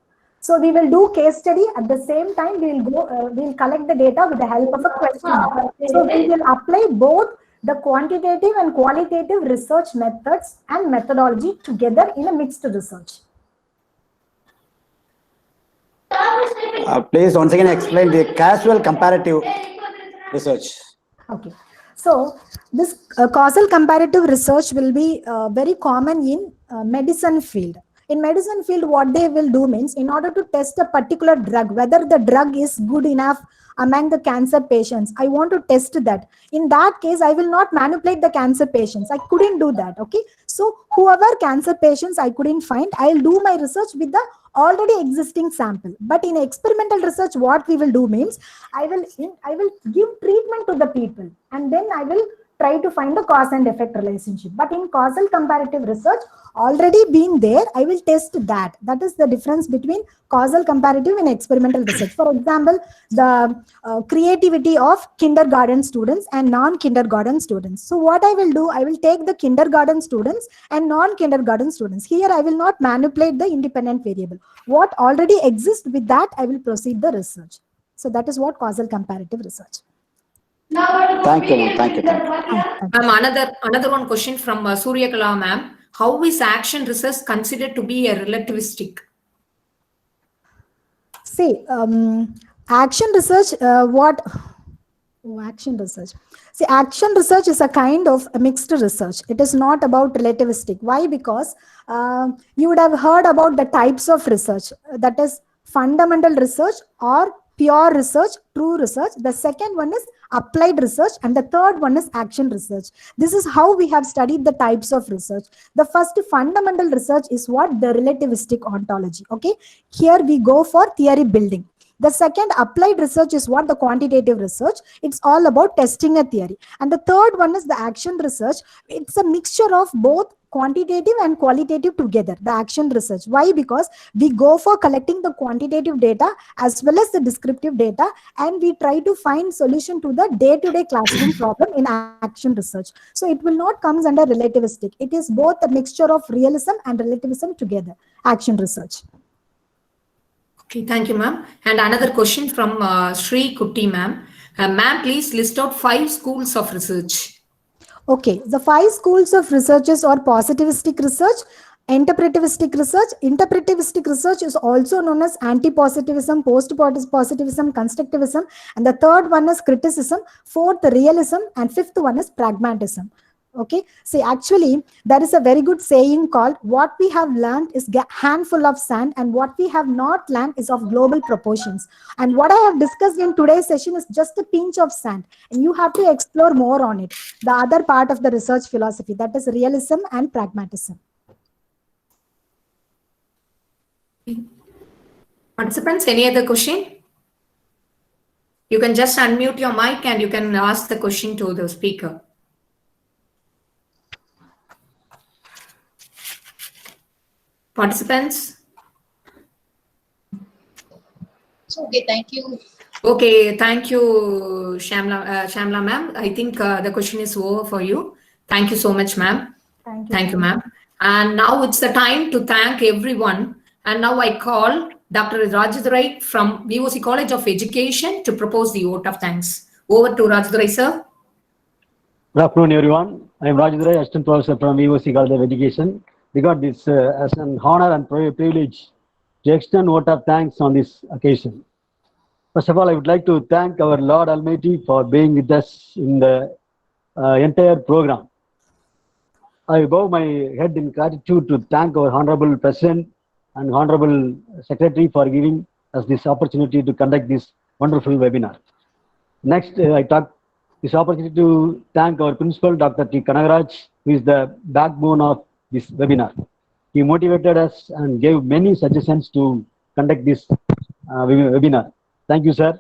So we will do case study at the same time. We'll collect the data with the help of a question. So we will apply both the quantitative and qualitative research methods and methodology together in a mixed research. Please once again explain the casual comparative research. Okay, so this causal comparative research will be very common in medicine field. In medicine field, what they will do means, in order to test a particular drug, whether the drug is good enough among the cancer patients, I want to test that. In that case, I will not manipulate the cancer patients. I couldn't do that. Okay, so whoever cancer patients I couldn't find, I'll do my research with the already existing sample. But in experimental research, what we will do means, I will give treatment to the people, and then I will try to find the cause and effect relationship. But in causal comparative research, already been there, I will test that. That is the difference between causal comparative and experimental research. For example, the creativity of kindergarten students and non-kindergarten students. So what I will do, I will take the kindergarten students and non-kindergarten students. Here I will not manipulate the independent variable. What already exists, with that I will proceed the research. So that is what causal comparative research. Thank you. Another one question from Surya Kala ma'am. How is action research considered to be a relativistic? See, action research, what Oh, action research. See, action research is a kind of a mixed research. It is not about relativistic. Why? Because you would have heard about the types of research, that is fundamental research or pure research, true research. The second one is applied research, and the third one is action research. This is how we have studied the types of research. The first fundamental research is what? The relativistic ontology. Okay, here we go for theory building. The second applied research is what? The quantitative research. It's all about testing a theory. And the third one is the action research. It's a mixture of both quantitative and qualitative together, the action research. Why? Because we go for collecting the quantitative data as well as the descriptive data, and we try to find solution to the day-to-day classroom problem in action research. So it will not come under relativistic. It is both a mixture of realism and relativism together, action research. Okay, thank you, ma'am. And another question from Sri Kutti, ma'am. Ma'am, please list out 5 schools of research. Okay, the 5 schools of researches are positivistic research, interpretivistic research. Interpretivistic research is also known as anti-positivism, post-positivism, constructivism. And the third one is criticism, fourth realism, and fifth one is pragmatism. Okay, see, actually there is a very good saying called, what we have learned is a handful of sand, and what we have not learned is of global proportions. And what I have discussed in today's session is just a pinch of sand, and you have to explore more on it, the other part of the research philosophy, that is realism and pragmatism. Participants, any other question? You can just unmute your mic and you can ask the question to the speaker. Participants? Okay, thank you. Okay, thank you, Shamla ma'am. I think the question is over for you. Thank you so much, ma'am. Thank you, ma'am. And now it's the time to thank everyone. And now I call Dr. Rajadurai from VOC College of Education to propose the vote of thanks. Over to Rajadurai, sir. Good afternoon, everyone. I am Rajadurai, Assistant Professor from VOC College of Education. We got this as an honor and privilege to extend vote of thanks on this occasion. First of all, I would like to thank our Lord Almighty for being with us in the entire program. I bow my head in gratitude to thank our Honorable President and Honorable Secretary for giving us this opportunity to conduct this wonderful webinar. Next, I talk this opportunity to thank our Principal, Dr. T. Kanagaraj, who is the backbone of this webinar. He motivated us and gave many suggestions to conduct this webinar. Thank you, sir.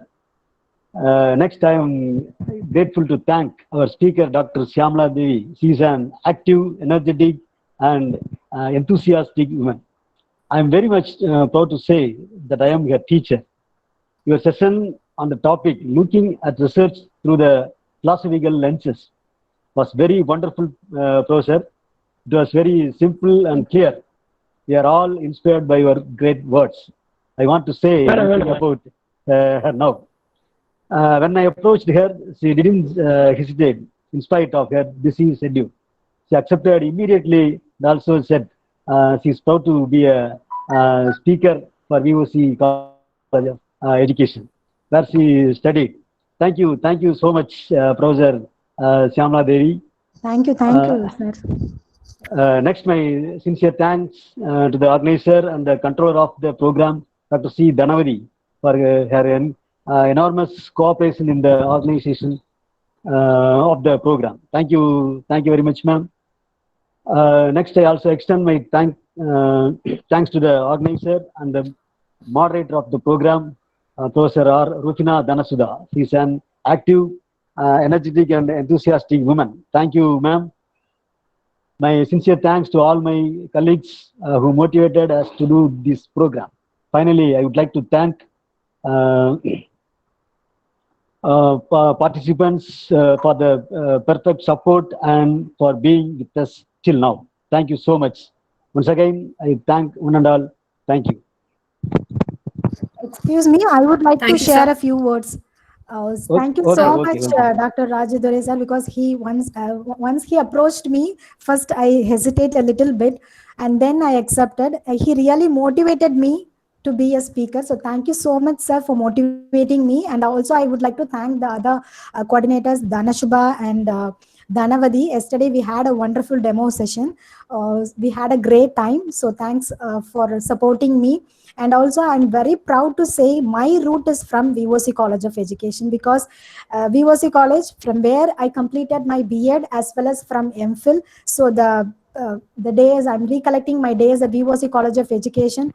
Next, I am grateful to thank our speaker, Dr. Shyamla Devi. She is an active, energetic, and enthusiastic woman. I am very much proud to say that I am her teacher. Your session on the topic, looking at research through the philosophical lenses, was very wonderful, Professor. It was very simple and clear. We are all inspired by your great words. I want to say something about her now. When I approached her, she didn't hesitate in spite of her busy schedule. She accepted immediately and also said she is proud to be a speaker for VOC College of Education, where she studied. Thank you so much, Professor Shyamla Devi. Thank you, sir. Next, my sincere thanks to the organizer and the controller of the program, Dr. C. Dhanavadi, for her enormous cooperation in the organization of the program. Thank you very much, ma'am. Next, I also extend my thanks to the organizer and the moderator of the program, Professor R. Rufina Dhanasudha. She is an active, energetic, and enthusiastic woman. Thank you, ma'am. My sincere thanks to all my colleagues who motivated us to do this program. Finally, I would like to thank participants for the perfect support and for being with us till now. Thank you so much. Once again, I thank one and all. Thank you. Excuse me, I would like Thank to you, share sir. a few words. Thank you so much, Dr. Rajadurai sir, because he once he approached me, first I hesitate a little bit, and then I accepted. He really motivated me to be a speaker. So thank you so much, sir, for motivating me. And also, I would like to thank the other coordinators, Dhanashubha and Dhanavadi. Yesterday, we had a wonderful demo session. We had a great time. So thanks for supporting me. And also, I'm very proud to say my route is from VOC College of Education, because VOC College, from where I completed my B.Ed as well as from MPhil. So the days I'm recollecting my days at VOC College of Education.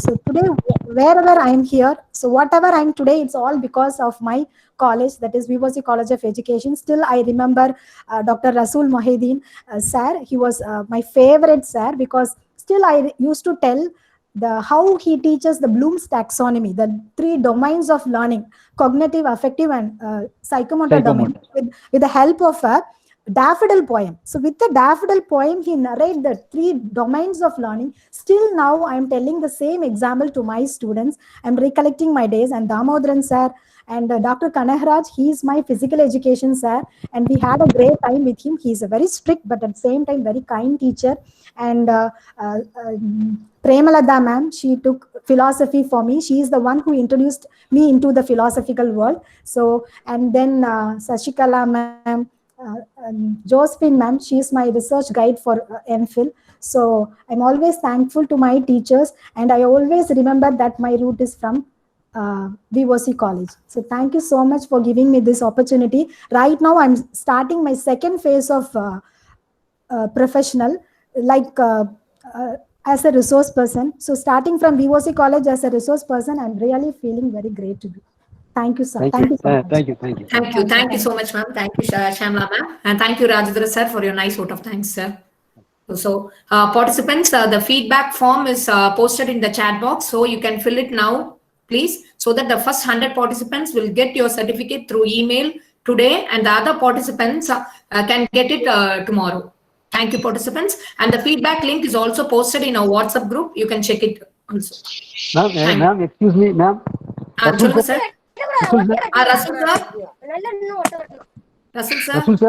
So today, wherever I'm here, so whatever I'm today, it's all because of my college, that is VOC College of Education. Still, I remember Dr. Rasul Mohideen sir. He was my favorite sir, because still I used to tell how he teaches the Bloom's taxonomy, the 3 domains of learning: cognitive, affective, and psychomotor domain, with the help of a daffodil poem. So with the daffodil poem, he narrated the 3 domains of learning. Still now I am telling the same example to my students. I'm recollecting my days, and Damodaran sir and Dr. Kanaharaj, he is my physical education sir, and we had a great time with him. He is a very strict but at the same time very kind teacher. And Premalada ma'am, she took philosophy for me. She is the one who introduced me into the philosophical world. So, and then Sashikala ma'am, Josephine ma'am, she is my research guide for MPhil. So I'm always thankful to my teachers, and I always remember that my route is from VOC College. So thank you so much for giving me this opportunity. Right now I'm starting my second phase of professional, like as a resource person. So starting from VOC College as a resource person, I'm really feeling very great to be. Thank you, sir. Thank you so much. Thank you. Thank you. Thank you so much, ma'am. Thank you, Shamla ma'am. And thank you, Rajendra sir, for your nice vote of thanks, sir. So participants, the feedback form is posted in the chat box. So you can fill it now, please, so that the first 100 participants will get your certificate through email today, and the other participants can get it tomorrow. Thank you, participants. And the feedback link is also posted in our WhatsApp group. You can check it also. Ma'am, excuse me, ma'am. Rasul sir. Rasul sir. Rasul sir. Rasul sir. Rasul sir.